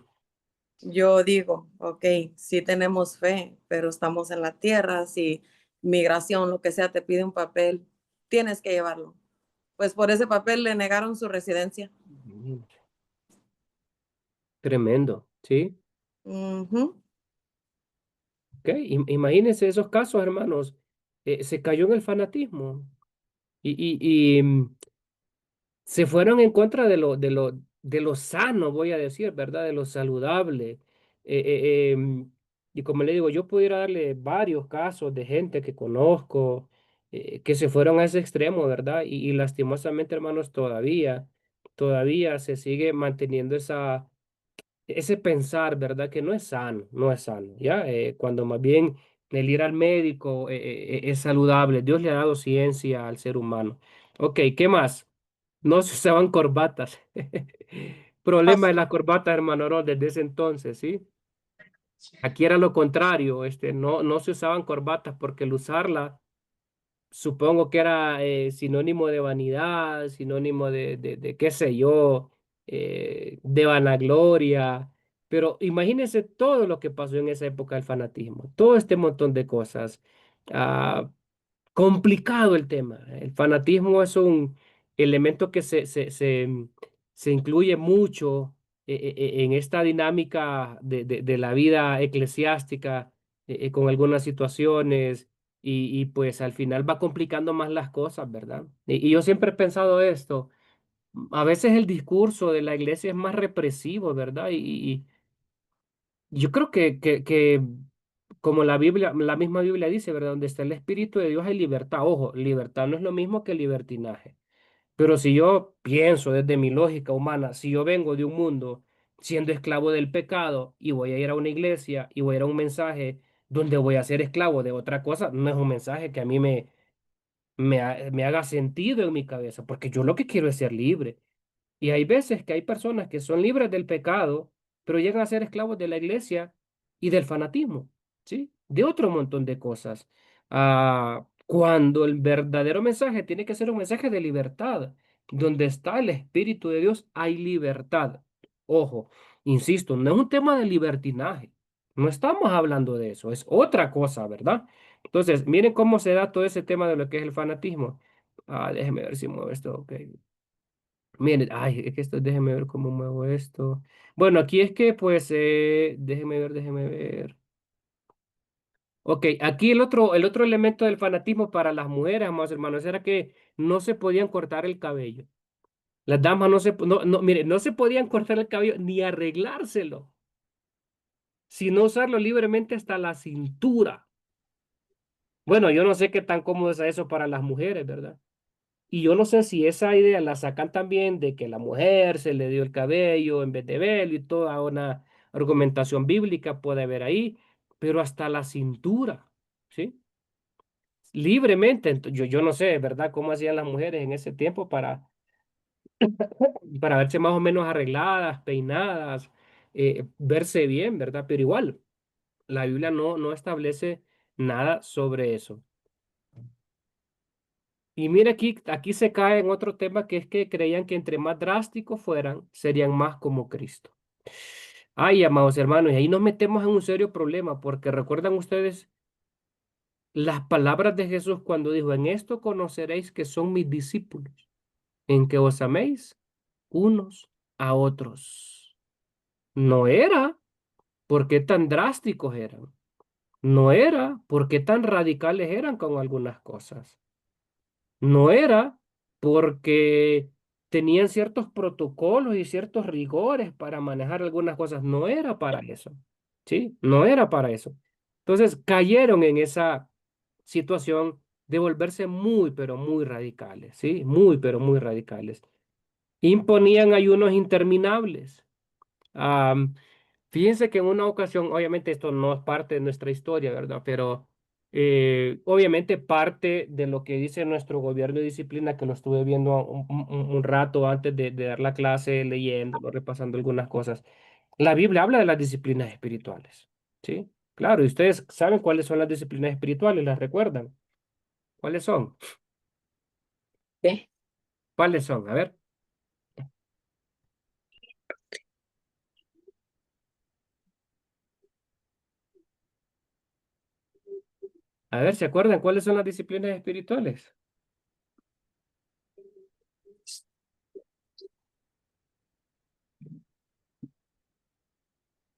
Yo digo, ok, sí tenemos fe, pero estamos en la tierra, si migración, lo que sea, te pide un papel, tienes que llevarlo. Pues por ese papel le negaron su residencia. mm, Tremendo, ¿sí? Ujú. Ok, imagínense esos casos, hermanos. Se cayó en el fanatismo y se fueron en contra de lo sano, voy a decir, ¿verdad? De lo saludable. Y como le digo, yo pudiera darle varios casos de gente que conozco, que se fueron a ese extremo, ¿verdad? Y lastimosamente, hermanos, todavía se sigue manteniendo ese pensar, ¿verdad? Que no es sano, no es sano, ¿ya? Cuando más bien el ir al médico es saludable. Dios le ha dado ciencia al ser humano. Ok, ¿qué más? No se usaban corbatas. Problema de Pas- las corbatas, hermano, Ron, desde ese entonces, ¿sí? Aquí era lo contrario, no se usaban corbatas porque el usarla supongo que era sinónimo de vanidad, sinónimo de qué sé yo, de vanagloria. Pero imagínense todo lo que pasó en esa época del fanatismo, todo este montón de cosas. Ah, complicado el tema. El fanatismo es un elemento que se incluye mucho en esta dinámica de la vida eclesiástica con algunas situaciones y pues al final va complicando más las cosas, ¿verdad? Y yo siempre he pensado esto. A veces el discurso de la iglesia es más represivo, ¿verdad? Y yo creo que como la misma Biblia dice, ¿verdad? Donde está el Espíritu de Dios hay libertad. Ojo, libertad no es lo mismo que libertinaje. Pero si yo pienso desde mi lógica humana, si yo vengo de un mundo siendo esclavo del pecado y voy a ir a una iglesia y voy a ir a un mensaje donde voy a ser esclavo de otra cosa, no es un mensaje que a mí me haga sentido en mi cabeza, porque yo lo que quiero es ser libre. Y hay veces que hay personas que son libres del pecado, pero llegan a ser esclavos de la iglesia y del fanatismo, ¿sí? De otro montón de cosas. Cuando el verdadero mensaje tiene que ser un mensaje de libertad, donde está el Espíritu de Dios, hay libertad. Ojo, insisto, no es un tema de libertinaje. No estamos hablando de eso, es otra cosa, ¿verdad? Entonces, miren cómo se da todo ese tema de lo que es el fanatismo. Déjeme ver si muevo esto. Ok. Miren, ay, es que esto, déjeme ver cómo muevo esto. Bueno, aquí es que, pues, déjeme ver. Ok, aquí el otro elemento del fanatismo para las mujeres, amados hermanos, era que no se podían cortar el cabello. Las damas mire, no se podían cortar el cabello ni arreglárselo, sino usarlo libremente hasta la cintura. Bueno, yo no sé qué tan cómodo es eso para las mujeres, ¿verdad? Y yo no sé si esa idea la sacan también de que la mujer se le dio el cabello en vez de velo y toda una argumentación bíblica puede haber ahí, pero hasta la cintura, ¿sí? Libremente. Yo no sé, ¿verdad? Cómo hacían las mujeres en ese tiempo para verse más o menos arregladas, peinadas, verse bien, ¿verdad? Pero igual, la Biblia no establece nada sobre eso. Y mira aquí se cae en otro tema que es que creían que entre más drásticos fueran, serían más como Cristo. Ay, amados hermanos, y ahí nos metemos en un serio problema, porque recuerdan ustedes las palabras de Jesús cuando dijo, en esto conoceréis que son mis discípulos, en que os améis unos a otros. No era porque tan drásticos eran, no era porque tan radicales eran con algunas cosas. No era porque tenían ciertos protocolos y ciertos rigores para manejar algunas cosas. No era para eso. ¿Sí? No era para eso. Entonces cayeron en esa situación de volverse muy, pero muy radicales. ¿Sí? Muy, pero muy radicales. Imponían ayunos interminables. Fíjense que en una ocasión, obviamente esto no es parte de nuestra historia, ¿verdad? Pero obviamente parte de lo que dice nuestro gobierno de disciplina, que lo estuve viendo un rato antes de dar la clase, leyendo, repasando algunas cosas. La Biblia habla de las disciplinas espirituales, ¿sí? Claro, y ustedes saben cuáles son las disciplinas espirituales, ¿las recuerdan? ¿Cuáles son? ¿Qué? ¿Cuáles son? A ver, ¿se acuerdan cuáles son las disciplinas espirituales?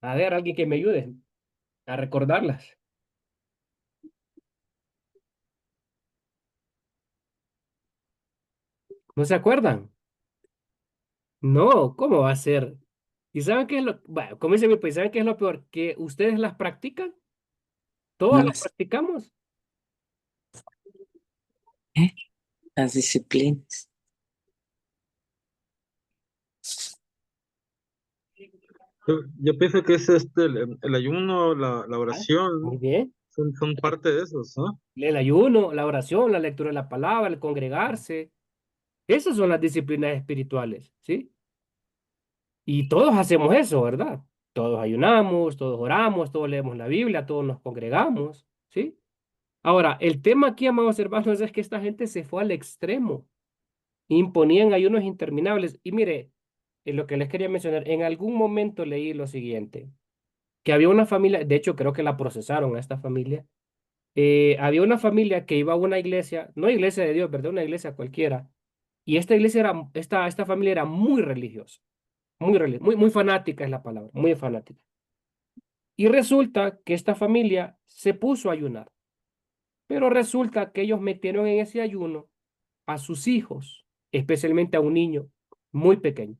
A ver, alguien que me ayude a recordarlas. ¿No se acuerdan? No, ¿cómo va a ser? ¿Y saben qué es lo, bueno, como dice mi país, ¿saben qué es lo peor? Que ustedes las practican, todos las No. practicamos. Las disciplinas. Yo pienso que es el ayuno, la Muy oración, bien. son parte de esos, ¿no? El ayuno, la oración, la lectura de la palabra, el congregarse. Esas son las disciplinas espirituales, ¿sí? Y todos hacemos eso, ¿verdad? Todos ayunamos, todos oramos, todos leemos la Biblia, todos nos congregamos, ¿sí? Ahora, el tema aquí, amados hermanos, es que esta gente se fue al extremo. Imponían ayunos interminables. Y mire, lo que les quería mencionar, en algún momento leí lo siguiente, que había una familia, de hecho creo que la procesaron a esta familia. Había una familia que iba a una iglesia, no iglesia de Dios, ¿verdad? Una iglesia cualquiera. Y esta iglesia era, esta familia era muy religiosa, muy fanática es la palabra, muy fanática. Y resulta que esta familia se puso a ayunar, pero resulta que ellos metieron en ese ayuno a sus hijos, especialmente a un niño muy pequeño.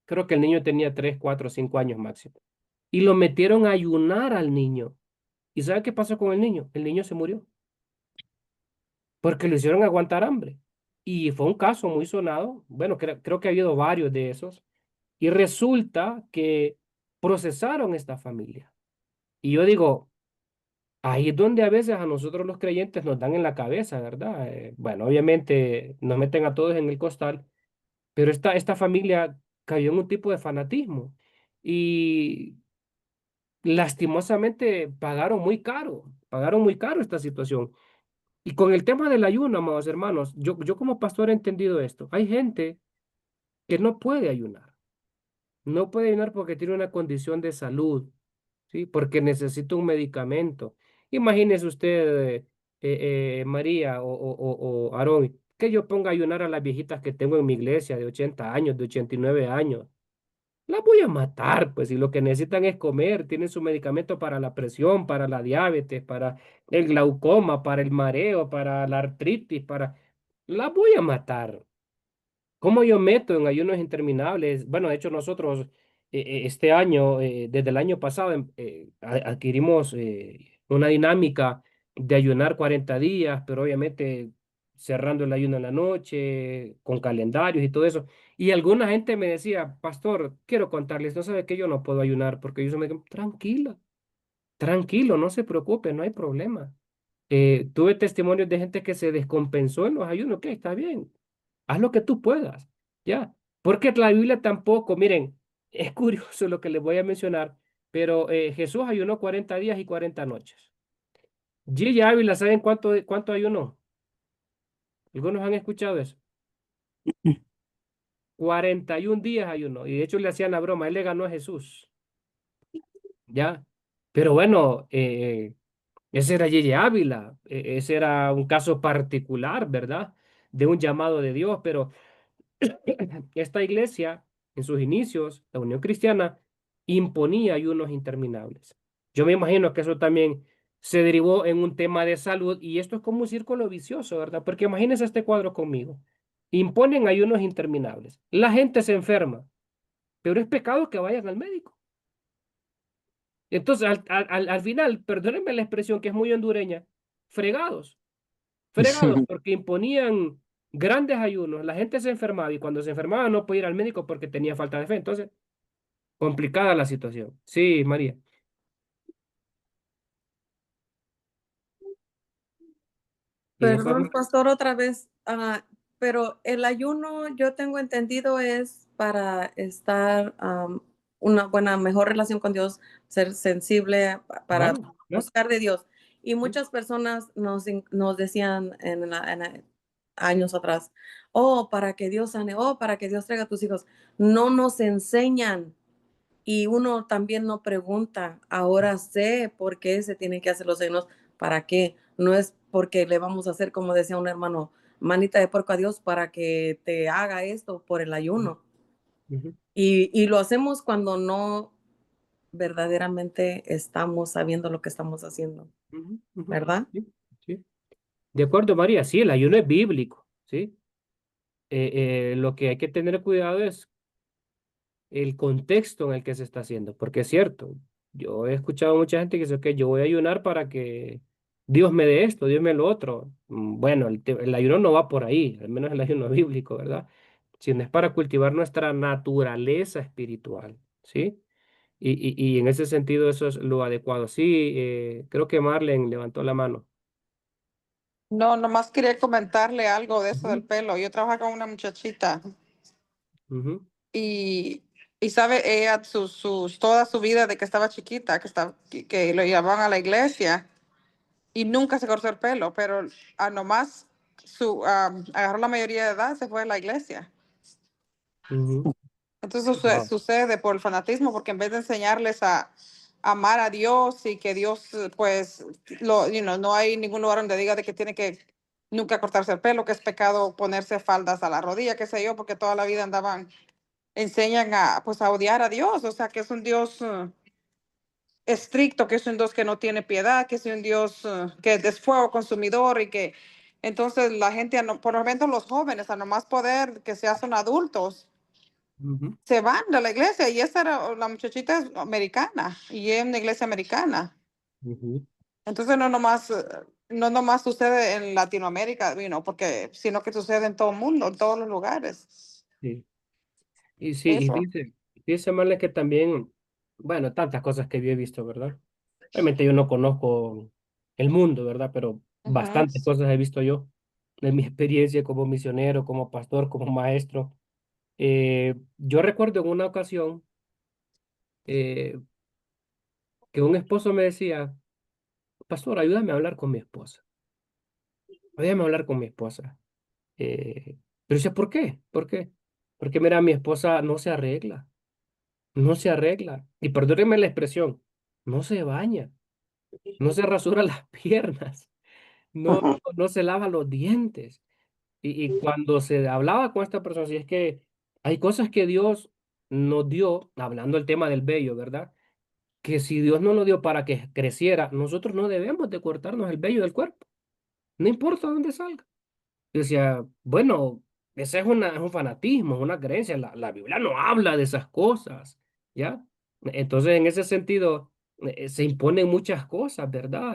Creo que el niño tenía 3, 4, 5 años máximo. Y lo metieron a ayunar al niño. ¿Y sabe qué pasó con el niño? El niño se murió porque lo hicieron aguantar hambre. Y fue un caso muy sonado. Bueno, creo que ha habido varios de esos. Y resulta que procesaron esta familia. Y yo digo, ahí es donde a veces a nosotros los creyentes nos dan en la cabeza, ¿verdad? Bueno, obviamente nos meten a todos en el costal, pero esta familia cayó en un tipo de fanatismo y lastimosamente pagaron muy caro esta situación. Y con el tema del ayuno, amados hermanos, yo como pastor he entendido esto. Hay gente que no puede ayunar. No puede ayunar porque tiene una condición de salud, ¿sí? Porque necesita un medicamento. Imagínese usted, María o Aarón, que yo ponga a ayunar a las viejitas que tengo en mi iglesia de 80 años, de 89 años. Las voy a matar, pues, y lo que necesitan es comer, tienen su medicamento para la presión, para la diabetes, para el glaucoma, para el mareo, para la artritis, para... Las voy a matar. ¿Cómo yo meto en ayunos interminables? Bueno, de hecho nosotros este año, desde el año pasado, adquirimos una dinámica de ayunar 40 días, pero obviamente cerrando el ayuno en la noche, con calendarios y todo eso. Y alguna gente me decía, pastor, quiero contarles, no sabe que yo no puedo ayunar porque yo me digo, tranquila, tranquilo, no se preocupe, no hay problema. Tuve testimonios de gente que se descompensó en los ayunos, que está bien, haz lo que tú puedas, ya. Porque la Biblia tampoco, miren, es curioso lo que les voy a mencionar, pero Jesús ayunó 40 días y 40 noches. Gigi Ávila, ¿saben cuánto ayunó? ¿Algunos han escuchado eso? 41 días ayunó, y de hecho le hacían la broma, él le ganó a Jesús, ya. Pero bueno, ese era Gigi Ávila, ese era un caso particular, ¿verdad? De un llamado de Dios, pero esta iglesia, en sus inicios, la Unión Cristiana, imponía ayunos interminables. Yo me imagino que eso también se derivó en un tema de salud y esto es como un círculo vicioso, ¿verdad? Porque imagínense este cuadro conmigo. Imponen ayunos interminables. La gente se enferma, pero es pecado que vayan al médico. Entonces, al final, perdónenme la expresión que es muy hondureña, fregados, fregados, porque imponían grandes ayunos, la gente se enfermaba y cuando se enfermaba no podía ir al médico porque tenía falta de fe. Entonces, complicada la situación. Sí, María. Y después, Perdón, pastor, otra vez, pero el ayuno, yo tengo entendido, es para estar una buena, mejor relación con Dios, ser sensible para claro, claro. buscar de Dios. Y Sí. muchas personas nos decían años atrás, oh, para que Dios sane, oh, para que Dios traiga a tus hijos. No nos enseñan. Y uno también no pregunta, ahora sé por qué se tienen que hacer los ayunos, para qué. No es porque le vamos a hacer, como decía un hermano, manita de puerco a Dios para que te haga esto por el ayuno. Ujú, Y lo hacemos cuando no verdaderamente estamos sabiendo lo que estamos haciendo, ujú, ujú. ¿verdad? Sí, sí. De acuerdo, María. Sí, el ayuno es bíblico. Sí. Lo que hay que tener cuidado es el contexto en el que se está haciendo, porque es cierto. Yo he escuchado a mucha gente que dice que yo voy a ayunar para que Dios me dé esto, Dios me lo otro. Bueno, el ayuno no va por ahí, al menos el ayuno bíblico, ¿verdad? Sino es para cultivar nuestra naturaleza espiritual, ¿sí? Y en ese sentido eso es lo adecuado. Sí, creo que Marlen levantó la mano. No, nomás quería comentarle algo de eso del Ujú, pelo. Yo trabajo con una muchachita ujú, y, y sabe, ella toda su vida de que estaba chiquita, que lo llevaban a la iglesia y nunca se cortó el pelo, pero nomás agarró la mayoría de edad, se fue a la iglesia. ujú. Entonces Wow. sucede por el fanatismo, porque en vez de enseñarles a amar a Dios y que Dios, pues, no hay ningún lugar donde diga de que tiene que nunca cortarse el pelo, que es pecado ponerse faldas a la rodilla, qué sé yo, porque toda la vida enseñan pues, a odiar a Dios, o sea, que es un Dios estricto, que es un Dios que no tiene piedad, que es un Dios que es fuego consumidor y que entonces la gente, por lo menos los jóvenes, a no más poder que se hacen adultos, Ujú, se van de la iglesia y esa era la muchachita es americana y es una iglesia americana. ujú. Entonces no nomás sucede en Latinoamérica, porque sino que sucede en todo el mundo, en todos los lugares. Sí. Y sí, y Eso. dice Marlen que también, bueno, tantas cosas que yo he visto, ¿verdad? Obviamente yo no conozco el mundo, ¿verdad? Pero Ujú. bastantes cosas he visto yo de mi experiencia como misionero, como pastor, como maestro. Yo recuerdo en una ocasión eh, que un esposo me decía, pastor, ayúdame a hablar con mi esposa. Ayúdame a hablar con mi esposa. Pero dice, ¿por qué? ¿Por qué? Porque mira, mi esposa no se arregla, no se arregla. Y perdónenme la expresión, no se baña, no se rasura las piernas, no se lava los dientes. Y cuando se hablaba con esta persona, si es que hay cosas que Dios nos dio, hablando del tema del vello, ¿verdad? Que si Dios no lo dio para que creciera, nosotros no debemos de cortarnos el vello del cuerpo, no importa dónde salga. Yo decía, bueno, ese es un fanatismo, es una creencia, la Biblia no habla de esas cosas, ¿ya? Entonces, en ese sentido, se imponen muchas cosas, ¿verdad?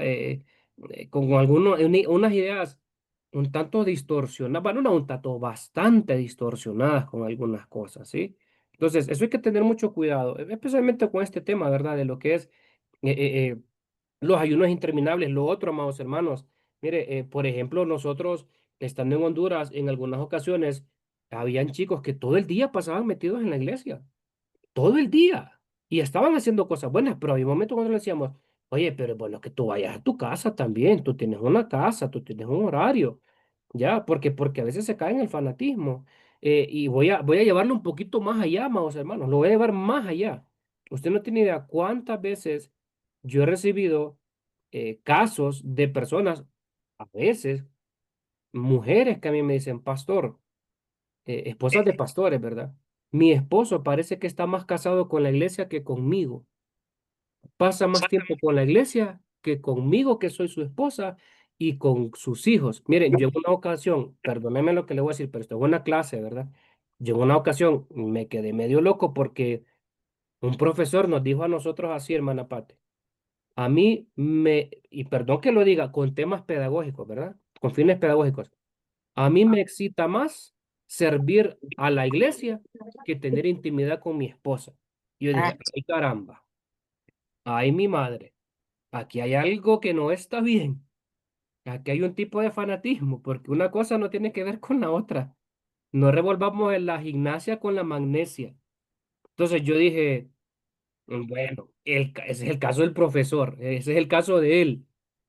Con unas ideas un tanto distorsionadas, bueno, no un tanto, bastante distorsionadas con algunas cosas, ¿sí? Entonces, eso hay que tener mucho cuidado, especialmente con este tema, ¿verdad? De lo que es eh, eh, eh, los ayunos interminables. Lo otro, amados hermanos, mire, por ejemplo, nosotros estando en Honduras, en algunas ocasiones, habían chicos que todo el día pasaban metidos en la iglesia, todo el día, y estaban haciendo cosas buenas, pero había momentos cuando le decíamos, oye, pero es bueno que tú vayas a tu casa también, tú tienes una casa, tú tienes un horario, ya, porque a veces se cae en el fanatismo. Y voy a llevarlo un poquito más allá, amados hermanos, lo voy a llevar más allá. Usted no tiene idea cuántas veces yo he recibido casos de personas, a veces mujeres que a mí me dicen, pastor, esposas de pastores, ¿verdad? Mi esposo parece que está más casado con la iglesia que conmigo. Pasa más tiempo con la iglesia que conmigo, que soy su esposa, y con sus hijos. Miren, yo en una ocasión, perdóneme lo que le voy a decir, pero esto es una clase, ¿verdad? Yo en una ocasión me quedé medio loco porque un profesor nos dijo a nosotros así, hermana Pate. Y perdón que lo diga, con temas pedagógicos, ¿verdad? Con fines pedagógicos. A mí me excita más servir a la iglesia que tener intimidad con mi esposa. Y yo dije, ay caramba, ay mi madre, aquí hay algo que no está bien. Aquí hay un tipo de fanatismo, porque una cosa no tiene que ver con la otra. No revolvamos en la gimnasia con la magnesia. Entonces yo dije, bueno, ese es el caso del profesor, ese es el caso de él.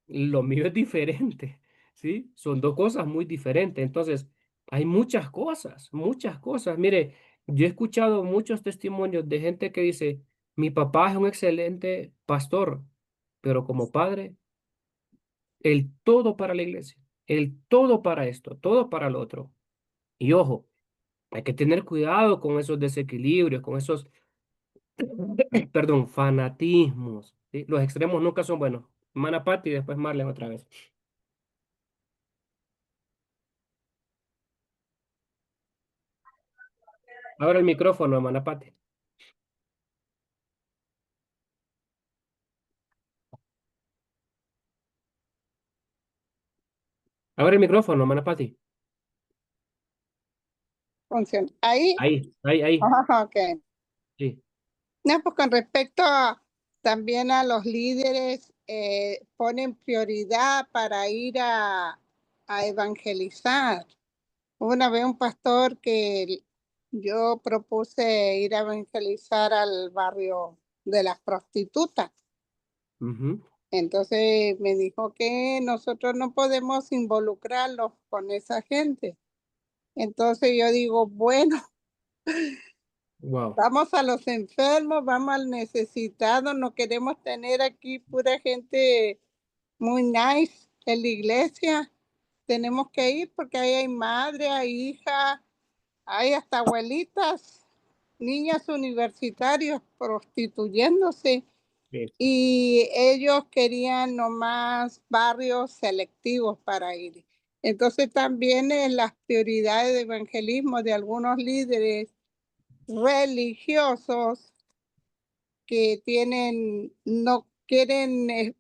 Lo mío es diferente, ¿sí? Son dos cosas muy diferentes. Entonces, hay muchas cosas, muchas cosas. Mire, yo he escuchado muchos testimonios de gente que dice, mi papá es un excelente pastor, pero como padre, el todo para la iglesia, el todo para esto, todo para lo otro. Y ojo, hay que tener cuidado con esos desequilibrios, con esos perdón, fanatismos, ¿sí? Los extremos nunca son buenos. Mana Patti y después Marlen otra vez. Ahora el micrófono, Mana Patti. Abre el micrófono, hermana Pati. Funciona. Ahí, Ahí. ajá, ok. Sí. No, pues con respecto también a los líderes, ponen prioridad para ir a evangelizar. Una vez un pastor que yo propuse ir a evangelizar al barrio de las prostitutas. Ujú. Entonces me dijo que nosotros no podemos involucrarlos con esa gente. Entonces yo digo, bueno, Wow. vamos a los enfermos, vamos al necesitado, no queremos tener aquí pura gente muy nice en la iglesia. Tenemos que ir porque ahí hay madre, hay hija, hay hasta abuelitas, niñas universitarios prostituyéndose. Sí. Y ellos querían nomás barrios selectivos para ir. Entonces también en las prioridades de evangelismo de algunos líderes religiosos que no quieren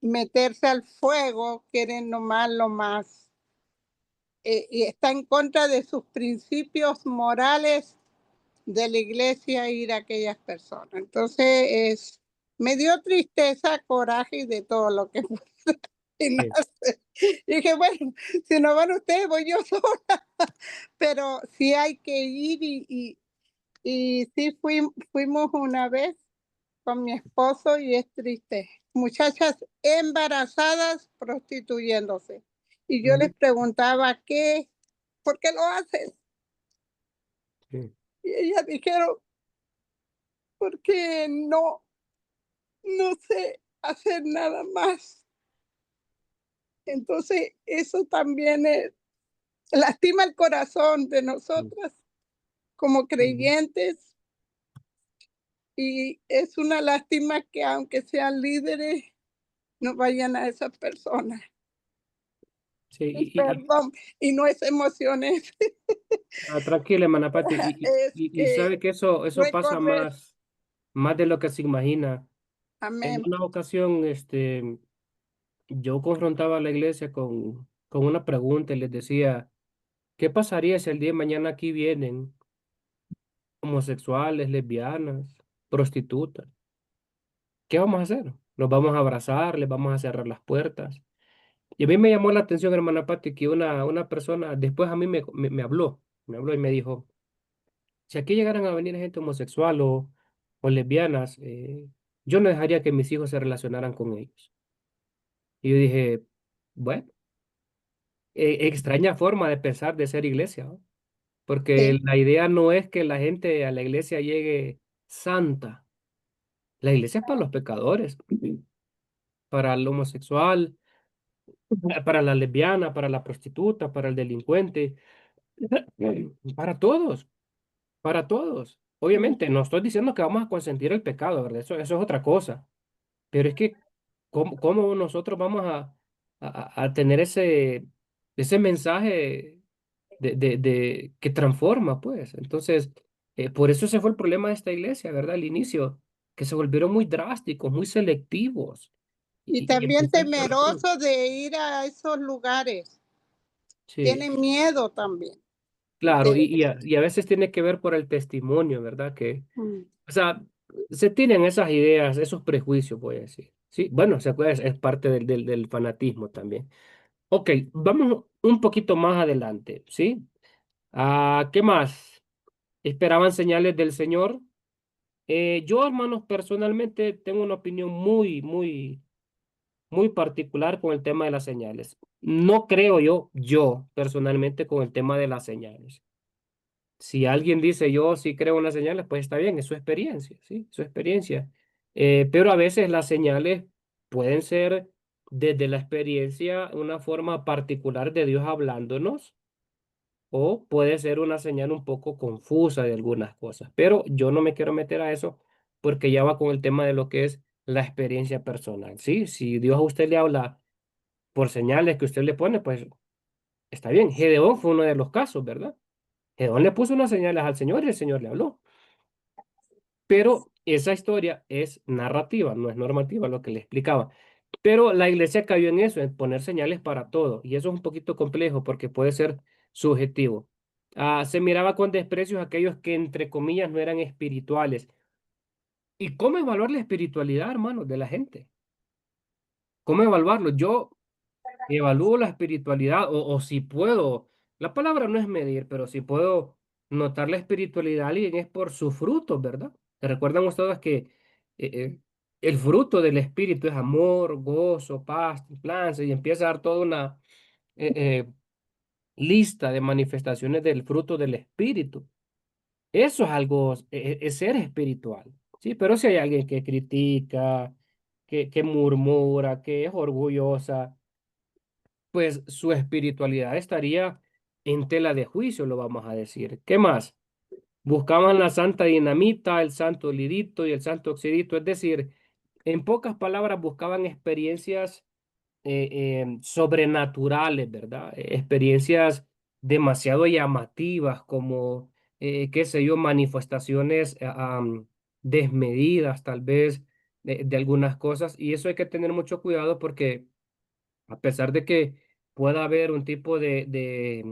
meterse al fuego, quieren nomás lo más, y está en contra de sus principios morales de la iglesia ir a aquellas personas. Entonces, me dio tristeza, coraje y de todo lo que fue. Sí. Dije, bueno, si no van ustedes, voy yo sola. Pero sí hay que ir y sí fuimos una vez con mi esposo y es triste. Muchachas embarazadas prostituyéndose. Y yo les Ujú. preguntaba, ¿por qué lo haces? Sí. Y ellas dijeron, porque no sé hacer nada más. Entonces, eso también lastima el corazón de nosotras como Ujú. creyentes y es una lástima que aunque sean líderes, no vayan a esas personas. Sí, Perdón, y no es emociones, tranquila, hermana Pati. es Y que sabe que eso pasa recorrer. más de lo que se imagina. En Amén. una ocasión, yo confrontaba a la iglesia con una pregunta y les decía, ¿qué pasaría si el día de mañana aquí vienen homosexuales, lesbianas, prostitutas? ¿Qué vamos a hacer? ¿Los vamos a abrazar? ¿Les vamos a cerrar las puertas? Y a mí me llamó la atención, hermana Pati, que una persona después a mí me habló y me dijo, si aquí llegaran a venir gente homosexual o lesbianas, yo no dejaría que mis hijos se relacionaran con ellos. Y yo dije, bueno, extraña forma de pensar de ser iglesia, ¿no? Porque Sí. la idea no es que la gente a la iglesia llegue santa. La iglesia es para los pecadores, para el homosexual, para la lesbiana, para la prostituta, para el delincuente, para todos, para todos. Obviamente, no estoy diciendo que vamos a consentir el pecado, ¿verdad? Eso es otra cosa. Pero es que, ¿cómo nosotros vamos a tener ese mensaje que transforma, pues? Entonces, por eso ese fue el problema de esta iglesia, ¿verdad? Al inicio, que se volvieron muy drásticos, muy selectivos Y y también empezó el corazón. temeroso de ir a esos lugares. Sí, Tienen miedo también. claro, y a veces tiene que ver por el testimonio, ¿verdad? Mm. O sea, se tienen esas ideas, esos prejuicios, voy a decir. Sí, bueno, es parte del fanatismo también. Ok, vamos un poquito más adelante, ¿sí? ¿Qué más? ¿Esperaban señales del Señor? Yo, hermanos, personalmente tengo una opinión muy particular con el tema de las señales. No creo yo personalmente con el tema de las señales. Si alguien dice yo sí creo en las señales, pues está bien, es su experiencia, ¿sí? Su experiencia. Pero a veces las señales pueden ser desde la experiencia una forma particular de Dios hablándonos o puede ser una señal un poco confusa de algunas cosas. Pero yo no me quiero meter a eso porque ya va con el tema de lo que es la experiencia personal, ¿sí? Si Dios a usted le habla por señales que usted le pone, pues está bien. Gedeón fue uno de los casos, ¿verdad? Gedeón le puso unas señales al Señor y el Señor le habló. Pero esa historia es narrativa, no es normativa, lo que le explicaba. Pero la iglesia cayó en eso, en poner señales para todo. Y eso es un poquito complejo porque puede ser subjetivo. Se miraba con desprecio a aquellos que, entre comillas, no eran espirituales. ¿Y cómo evaluar la espiritualidad, hermano, de la gente? ¿Cómo evaluarlo? Yo evalúo la espiritualidad o si puedo, la palabra no es medir, pero si puedo notar la espiritualidad de alguien es por sus frutos, ¿verdad? Recuerdan ustedes que el fruto del espíritu es amor, gozo, paz, templanza y empieza a dar toda una eh, eh, lista de manifestaciones del fruto del espíritu. Eso es algo, es ser espiritual, ¿sí? Pero si hay alguien que critica, que murmura, que es orgullosa, pues su espiritualidad estaría en tela de juicio, lo vamos a decir. ¿Qué más? Buscaban la santa dinamita, el santo lidito y el santo oxidito, es decir, en pocas palabras buscaban experiencias sobrenaturales, ¿verdad? Experiencias demasiado llamativas como, qué sé yo, manifestaciones desmedidas tal vez de algunas cosas y eso hay que tener mucho cuidado porque a pesar de que pueda haber un tipo de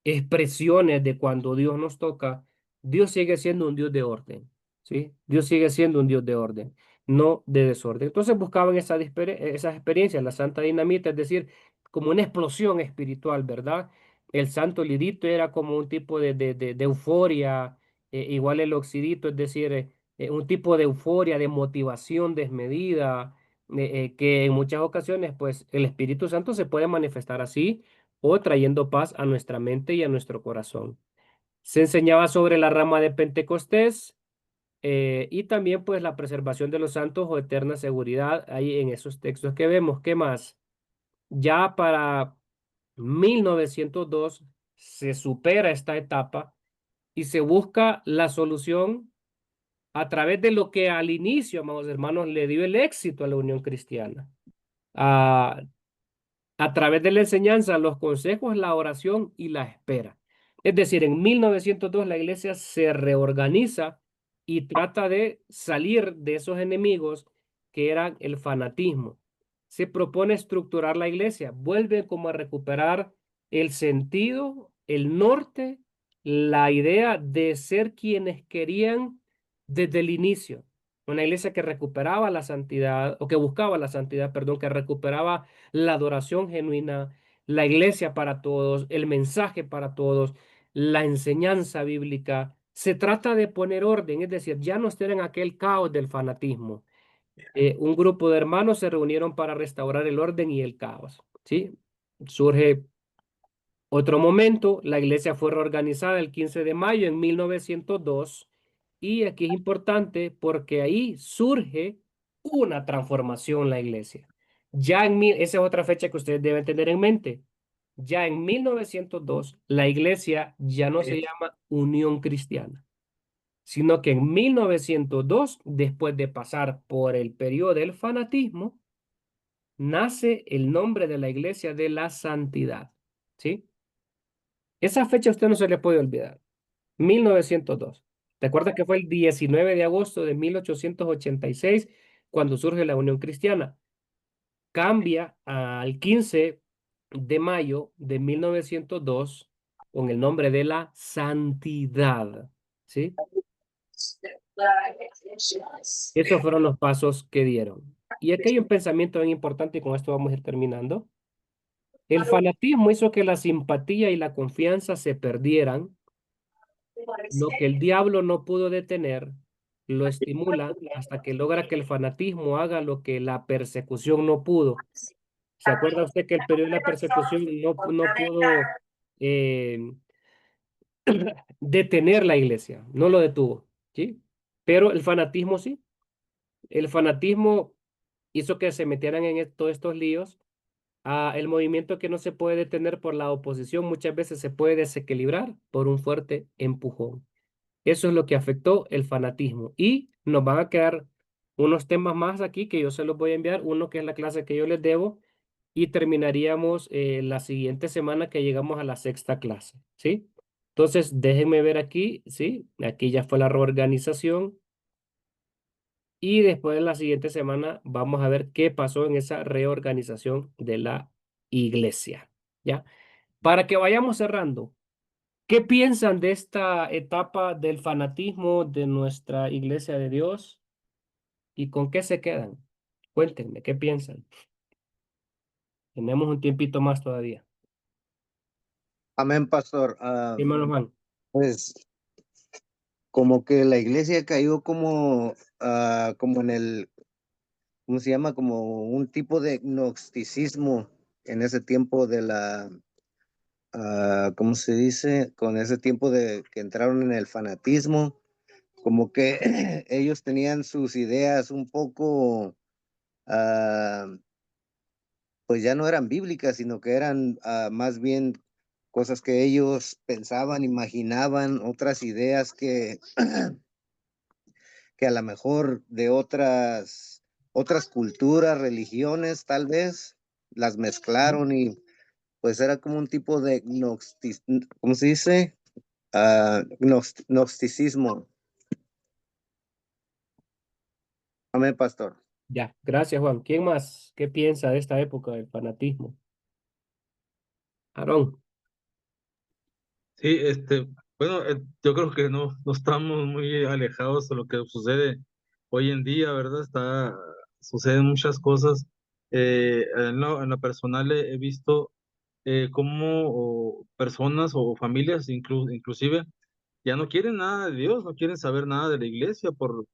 expresiones de cuando Dios nos toca, Dios sigue siendo un Dios de orden, ¿sí? Dios sigue siendo un Dios de orden, no de desorden. Entonces buscaban esas experiencias, la santa dinamita, es decir, como una explosión espiritual, ¿verdad? El santo lidito era como un tipo de euforia, igual el oxidito, es decir, un tipo de euforia, de motivación desmedida que en muchas ocasiones, pues el Espíritu Santo se puede manifestar así o trayendo paz a nuestra mente y a nuestro corazón. Se enseñaba sobre la rama de Pentecostés y también pues la preservación de los santos o eterna seguridad ahí en esos textos que vemos. ¿Qué más? Ya para 1902 se supera esta etapa y se busca la solución a través de lo que al inicio, amados hermanos, le dio el éxito a la Unión Cristiana a, a través de la enseñanza, los consejos, la oración y la espera. Es decir, en 1902 la iglesia se reorganiza y trata de salir de esos enemigos que eran el fanatismo. Se propone estructurar la iglesia, vuelve como a recuperar el sentido, el norte, la idea de ser quienes querían desde el inicio. Una iglesia que recuperaba la santidad, o que buscaba la santidad, perdón, que recuperaba la adoración genuina, la iglesia para todos, el mensaje para todos, la enseñanza bíblica. Se trata de poner orden, es decir, ya no estar en aquel caos del fanatismo. Un grupo de hermanos se reunieron para restaurar el orden y el caos, ¿sí? Surge otro momento, la iglesia fue reorganizada el 15 de mayo en 1902 y aquí es importante porque ahí surge una transformación en la iglesia. Esa es otra fecha que ustedes deben tener en mente. Ya en 1902 la iglesia ya no se llama Unión Cristiana, sino que en 1902, después de pasar por el periodo del fanatismo, nace el nombre de la iglesia de la santidad, ¿sí? Esa fecha a usted no se le puede olvidar. 1902. ¿Te acuerdas que fue el 19 de agosto de 1886 cuando surge la Unión Cristiana? Cambia al 15 de mayo de 1902 con el nombre de la santidad. ¿Sí? Esos fueron los pasos que dieron. Y aquí hay un pensamiento bien importante y con esto vamos a ir terminando. El fanatismo hizo que la simpatía y la confianza se perdieran. Lo que el diablo no pudo detener, lo estimula hasta que logra que el fanatismo haga lo que la persecución no pudo. ¿Se acuerda usted que el periodo de la persecución no pudo eh, detener la iglesia? No lo detuvo, ¿sí? Pero el fanatismo sí. El fanatismo hizo que se metieran en todos estos líos. El movimiento que no se puede detener por la oposición muchas veces se puede desequilibrar por un fuerte empujón. Eso es lo que afectó el fanatismo. Y nos van a quedar unos temas más aquí que yo se los voy a enviar. Uno que es la clase que yo les debo. Y terminaríamos la siguiente semana que llegamos a la sexta clase. ¿Sí? Entonces, déjenme ver aquí. ¿Sí? Aquí ya fue la reorganización. Y después en la siguiente semana vamos a ver qué pasó en esa reorganización de la iglesia, ¿ya? Para que vayamos cerrando, ¿qué piensan de esta etapa del fanatismo de nuestra iglesia de Dios y con qué se quedan? Cuéntenme, ¿qué piensan? Tenemos un tiempito más todavía. Amén, pastor. Sí, hermano Juan. Pues como que la iglesia cayó como, como en el, ¿cómo se llama? Como un tipo de gnosticismo en ese tiempo de la, ¿cómo se dice? Con ese tiempo de que entraron en el fanatismo, como que ellos tenían sus ideas un poco, ah, pues ya no eran bíblicas, sino que eran más bien cosas que ellos pensaban, imaginaban, otras ideas que a lo mejor de otras culturas, religiones, tal vez, las mezclaron y pues era como un tipo de ¿cómo se dice? Gnosticismo. Amén, pastor. Ya, gracias Juan. ¿Quién más? ¿Qué piensa de esta época del fanatismo? Aarón. Sí, bueno, yo creo que no estamos muy alejados de lo que sucede hoy en día, ¿verdad? Suceden muchas cosas. En lo personal he visto cómo personas o familias inclusive ya no quieren nada de Dios, no quieren saber nada de la iglesia por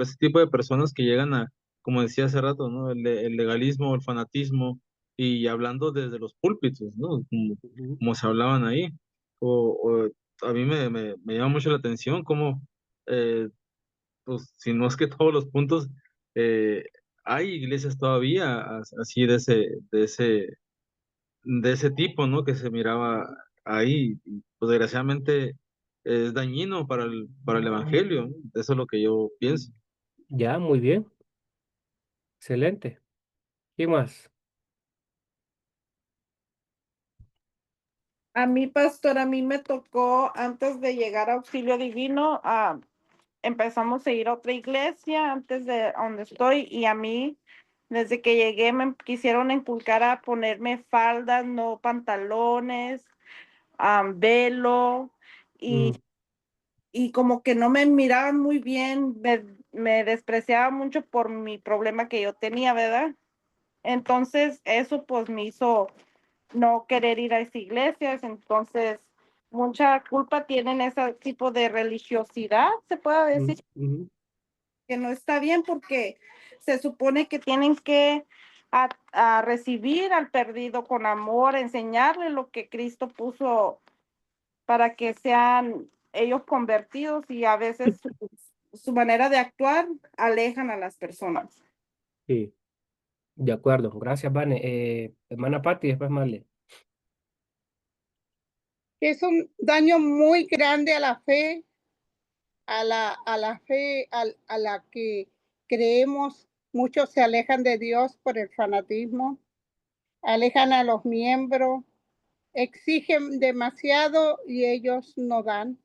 ese tipo de personas que llegan como decía hace rato, ¿no? El legalismo, el fanatismo, y hablando desde los púlpitos, ¿no? Ujú, Como se hablaban ahí. O a mí me llama mucho la atención cómo, eh, pues, si no es que todos los puntos, eh, hay iglesias todavía así de ese tipo, ¿no? Que se miraba ahí. Y, pues desgraciadamente es dañino para el evangelio, ¿no? Eso es lo que yo pienso. ya, muy bien. Excelente. ¿Quién más? A mí, pastor, a mí me tocó antes de llegar a Auxilio Divino, empezamos a ir a otra iglesia antes de donde estoy y a mí, desde que llegué, me quisieron inculcar a ponerme faldas, no pantalones, velo Mm, y como que no me miraban muy bien, me despreciaban mucho por mi problema que yo tenía, ¿verdad? Entonces, eso pues me hizo no querer ir a esas iglesias, entonces mucha culpa tienen ese tipo de religiosidad, se puede decir, ujú. que no está bien porque se supone que tienen que a recibir al perdido con amor, enseñarle lo que Cristo puso para que sean ellos convertidos y a veces su manera de actuar alejan a las personas. Sí, de acuerdo. Gracias, Vane. Hermana Patti, después Marle. Es un daño muy grande a la fe, a la fe a la que creemos. Muchos se alejan de Dios por el fanatismo, alejan a los miembros, exigen demasiado y ellos no dan.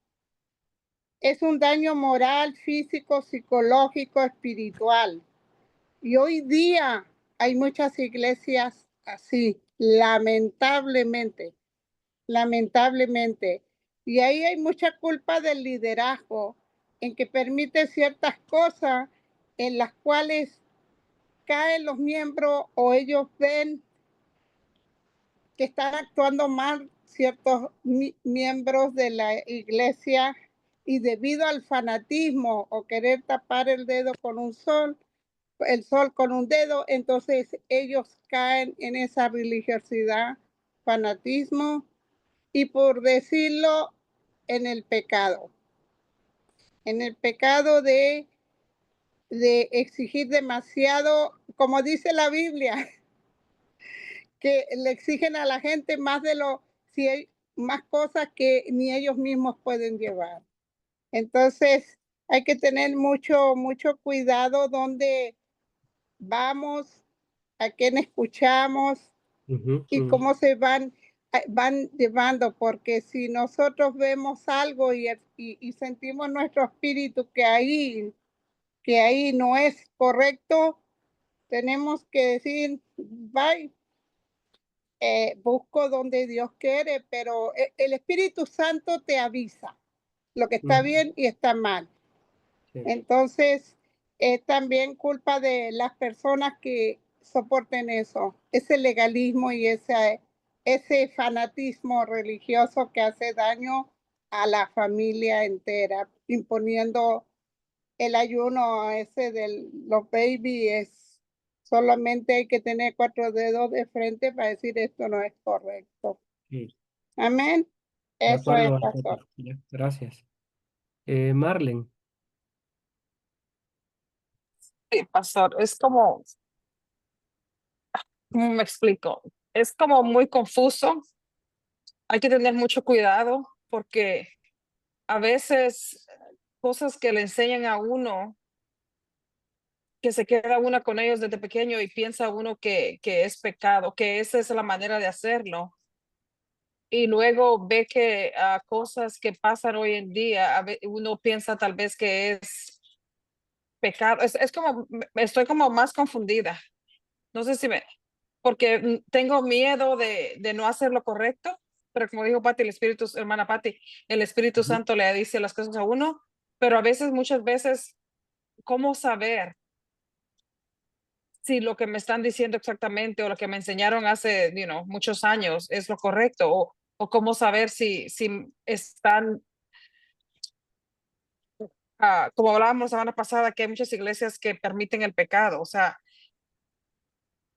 Es un daño moral, físico, psicológico, espiritual. Y hoy día hay muchas iglesias así, lamentablemente, lamentablemente. Y ahí hay mucha culpa del liderazgo, en que permite ciertas cosas en las cuales caen los miembros o ellos ven que están actuando mal ciertos miembros de la iglesia y debido al fanatismo o querer tapar el dedo con un sol, el sol con un dedo, entonces ellos caen en esa religiosidad, fanatismo y por decirlo, en el pecado de exigir demasiado, como dice la Biblia, que le exigen a la gente más de lo, si hay más cosas que ni ellos mismos pueden llevar. Entonces, hay que tener mucho cuidado donde vamos, a quién escuchamos Ujú, y ujú. cómo se van llevando, porque si nosotros vemos algo y sentimos nuestro espíritu que ahí no es correcto, tenemos que decir, bye, busco donde Dios quiere, pero el Espíritu Santo te avisa lo que está bien y está mal. Sí. Entonces, es también culpa de las personas que soporten eso, ese legalismo y ese fanatismo religioso que hace daño a la familia entera, imponiendo el ayuno ese de los babies. Solamente hay que tener 4 dedos de frente para decir esto no es correcto. Sí, Amén. de Eso es, acuerdo, pastor. ya, gracias. Marlen, Sí, pastor, es como, ¿cómo me explico? Es como muy confuso. Hay que tener mucho cuidado porque a veces cosas que le enseñan a uno, que se queda uno con ellos desde pequeño y piensa uno que es pecado, que esa es la manera de hacerlo. Y luego ve que cosas que pasan hoy en día, uno piensa tal vez que es pecado. Es como, estoy como más confundida. No sé si porque tengo miedo de no hacer lo correcto, pero como dijo Pati, hermana Pati, el Espíritu Santo le dice las cosas a uno, pero a veces, muchas veces, ¿cómo saber si lo que me están diciendo exactamente o lo que me enseñaron hace, muchos años es lo correcto? O cómo saber si están, como hablábamos la semana pasada, que hay muchas iglesias que permiten el pecado. O sea,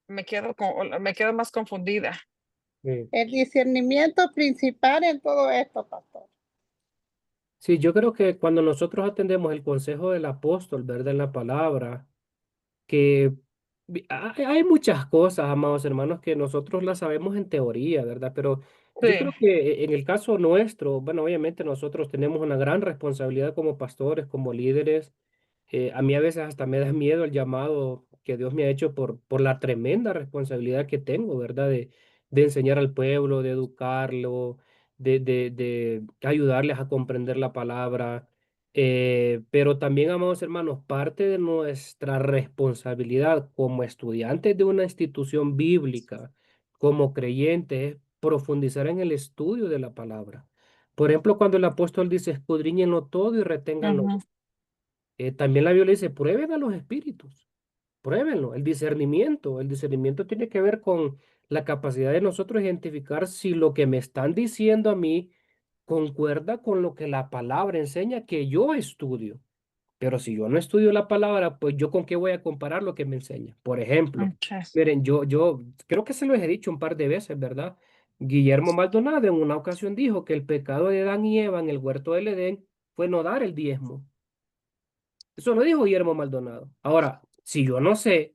me quedo más confundida. sí. El discernimiento principal en todo esto, pastor. Sí, yo creo que cuando nosotros atendemos el consejo del apóstol, ¿verdad? En la palabra, que hay muchas cosas, amados hermanos, que nosotros las sabemos en teoría, ¿verdad? Pero yo Sí. creo que en el caso nuestro, bueno, obviamente nosotros tenemos una gran responsabilidad como pastores, como líderes. A mí a veces hasta me da miedo el llamado que Dios me ha hecho por la tremenda responsabilidad que tengo, ¿verdad? De enseñar al pueblo, de educarlo, de ayudarles a comprender la palabra. Pero también, amados hermanos, parte de nuestra responsabilidad como estudiantes de una institución bíblica, como creyentes, es profundizar en el estudio de la palabra. Por ejemplo, cuando el apóstol dice, escudriñenlo todo y reténganlo, Ujú. también la Biblia dice, prueben a los espíritus, pruébenlo. El discernimiento tiene que ver con la capacidad de nosotros identificar si lo que me están diciendo a mí concuerda con lo que la palabra enseña que yo estudio. Pero si yo no estudio la palabra, pues yo con qué voy a comparar lo que me enseña. Por ejemplo, Okay. miren, yo creo que se los he dicho un par de veces, ¿verdad? Guillermo Maldonado en una ocasión dijo que el pecado de Adán y Eva en el huerto del Edén fue no dar el diezmo. Eso lo dijo Guillermo Maldonado. Ahora, si yo no sé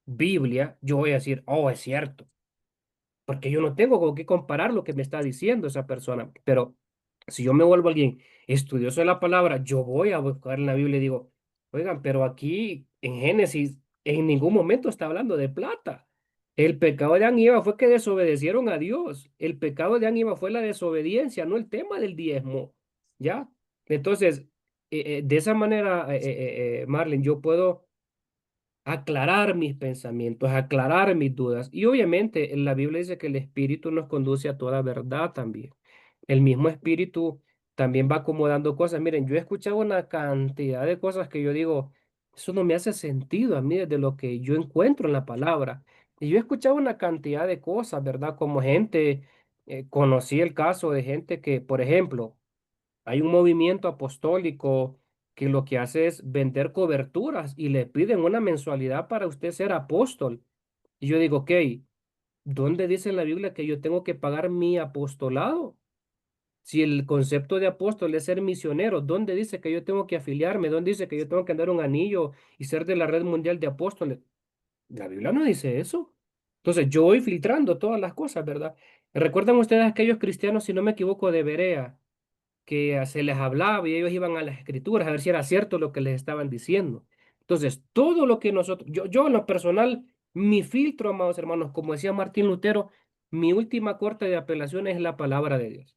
Biblia, yo voy a decir, oh, es cierto, porque yo no tengo con qué comparar lo que me está diciendo esa persona. Pero si yo me vuelvo alguien estudioso de la palabra, yo voy a buscar en la Biblia y digo, oigan, pero aquí en Génesis en ningún momento está hablando de plata. El pecado de Adán y Eva fue que desobedecieron a Dios. El pecado de Adán y Eva fue la desobediencia, no el tema del diezmo. ¿Ya? Entonces, de esa manera, Marlene, yo puedo aclarar mis pensamientos, aclarar mis dudas. Y obviamente en la Biblia dice que el Espíritu nos conduce a toda verdad también. El mismo Espíritu también va acomodando cosas. Miren, yo he escuchado una cantidad de cosas que yo digo, eso no me hace sentido a mí desde lo que yo encuentro en la palabra. Y yo he escuchado una cantidad de cosas, ¿verdad? Como gente, conocí el caso de gente que, por ejemplo, hay un movimiento apostólico que lo que hace es vender coberturas y le piden una mensualidad para usted ser apóstol. Y yo digo, ok, ¿dónde dice en la Biblia que yo tengo que pagar mi apostolado? Si el concepto de apóstol es ser misionero, ¿dónde dice que yo tengo que afiliarme? ¿Dónde dice que yo tengo que andar un anillo y ser de la red mundial de apóstoles? La Biblia no dice eso. Entonces yo voy filtrando todas las cosas, ¿verdad? ¿Recuerdan ustedes aquellos cristianos, si no me equivoco, de Berea, que se les hablaba y ellos iban a las escrituras a ver si era cierto lo que les estaban diciendo? Entonces, todo lo que nosotros, yo en lo personal, mi filtro, amados hermanos, como decía Martín Lutero, mi última corte de apelación es la palabra de Dios.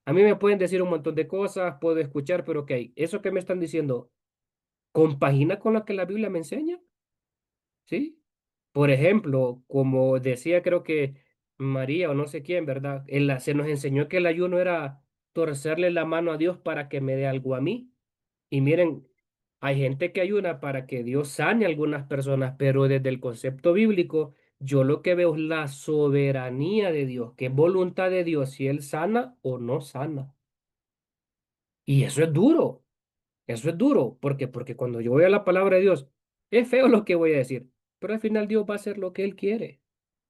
A mí me pueden decir un montón de cosas, puedo escuchar, pero ok, eso que me están diciendo, compagina con lo que la Biblia me enseña, ¿sí? Por ejemplo, como decía creo que María o no sé quién, ¿verdad? Se nos enseñó que el ayuno era torcerle la mano a Dios para que me dé algo a mí. Y miren, hay gente que ayuna para que Dios sane a algunas personas, pero desde el concepto bíblico, yo lo que veo es la soberanía de Dios, que es voluntad de Dios si Él sana o no sana. Y eso es duro. Eso es duro. ¿Por qué? Porque cuando yo voy a la palabra de Dios, es feo lo que voy a decir, pero al final Dios va a hacer lo que Él quiere,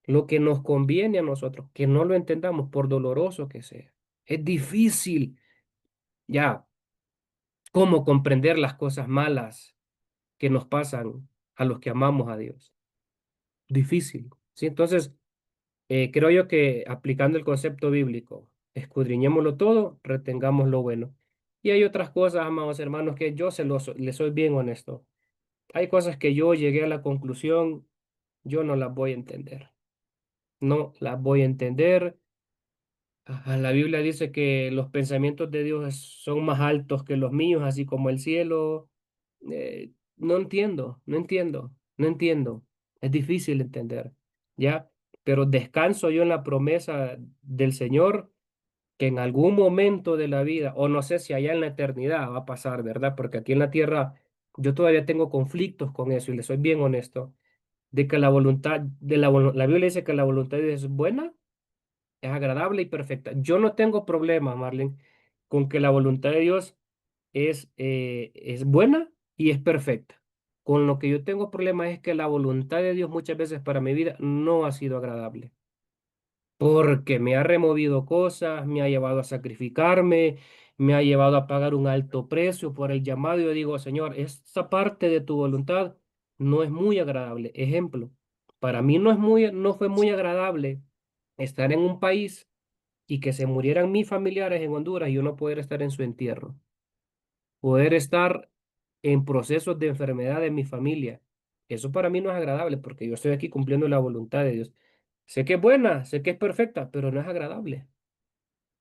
lo que nos conviene a nosotros, que no lo entendamos por doloroso que sea. Es difícil ya cómo comprender las cosas malas que nos pasan a los que amamos a Dios. Difícil. ¿Sí? Entonces, creo yo que aplicando el concepto bíblico, escudriñémoslo todo, retengamos lo bueno. Y hay otras cosas, amados hermanos, que yo les soy bien honesto. Hay cosas que yo llegué a la conclusión, yo no las voy a entender. No las voy a entender. La Biblia dice que los pensamientos de Dios son más altos que los míos, así como el cielo. No entiendo, no entiendo, no entiendo. Es difícil entender, ¿ya? Pero descanso yo en la promesa del Señor que en algún momento de la vida, o no sé si allá en la eternidad va a pasar, ¿verdad? Porque aquí en la tierra yo todavía tengo conflictos con eso y le soy bien honesto, de que la voluntad de la Biblia dice que la voluntad de Dios es buena, es agradable y perfecta. Yo no tengo problema, Marlene, con que la voluntad de Dios es buena y es perfecta. Con lo que yo tengo problema es que la voluntad de Dios muchas veces para mi vida no ha sido agradable, porque me ha removido cosas, me ha llevado a sacrificarme, me ha llevado a pagar un alto precio por el llamado. Yo digo, Señor, esta parte de tu voluntad no es muy agradable. Ejemplo, para mí no fue muy agradable estar en un país y que se murieran mis familiares en Honduras y yo no poder estar en su entierro, poder estar en procesos de enfermedad de mi familia. Eso para mí no es agradable porque yo estoy aquí cumpliendo la voluntad de Dios. Sé que es buena, sé que es perfecta, pero no es agradable.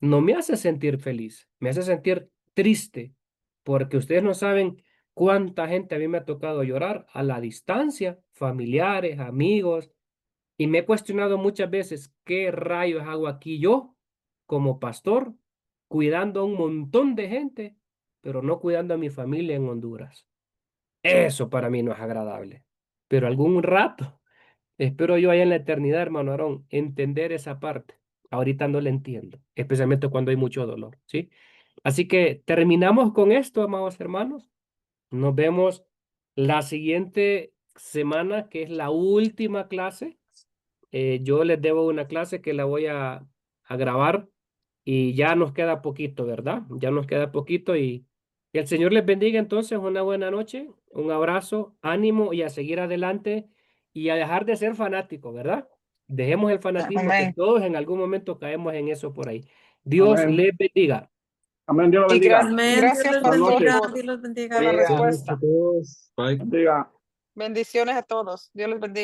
No me hace sentir feliz, me hace sentir triste, porque ustedes no saben cuánta gente a mí me ha tocado llorar a la distancia, familiares, amigos, y me he cuestionado muchas veces qué rayos hago aquí yo como pastor, cuidando a un montón de gente, pero no cuidando a mi familia en Honduras. Eso para mí no es agradable. Pero algún rato, espero yo allá en la eternidad, hermano Aarón, entender esa parte. Ahorita no la entiendo, especialmente cuando hay mucho dolor, ¿sí? Así que terminamos con esto, amados hermanos. Nos vemos la siguiente semana, que es la última clase. Yo les debo una clase que la voy a grabar y ya nos queda poquito, ¿verdad? Ya nos queda poquito y que el Señor les bendiga entonces, una buena noche, un abrazo, ánimo y a seguir adelante y a dejar de ser fanáticos, ¿verdad? Dejemos el fanatismo que Amén. todos en algún momento caemos en eso por ahí. Dios Amén. les bendiga. Amén. Dios lo Y bendiga. Amén. Dios gracias, les Buenas pastor, noches. bendiga. por Dios los bendiga. la Bendiga. Buenas noches respuesta. a todos. Bye. Bendiga. Bendiciones a todos. Dios les bendiga.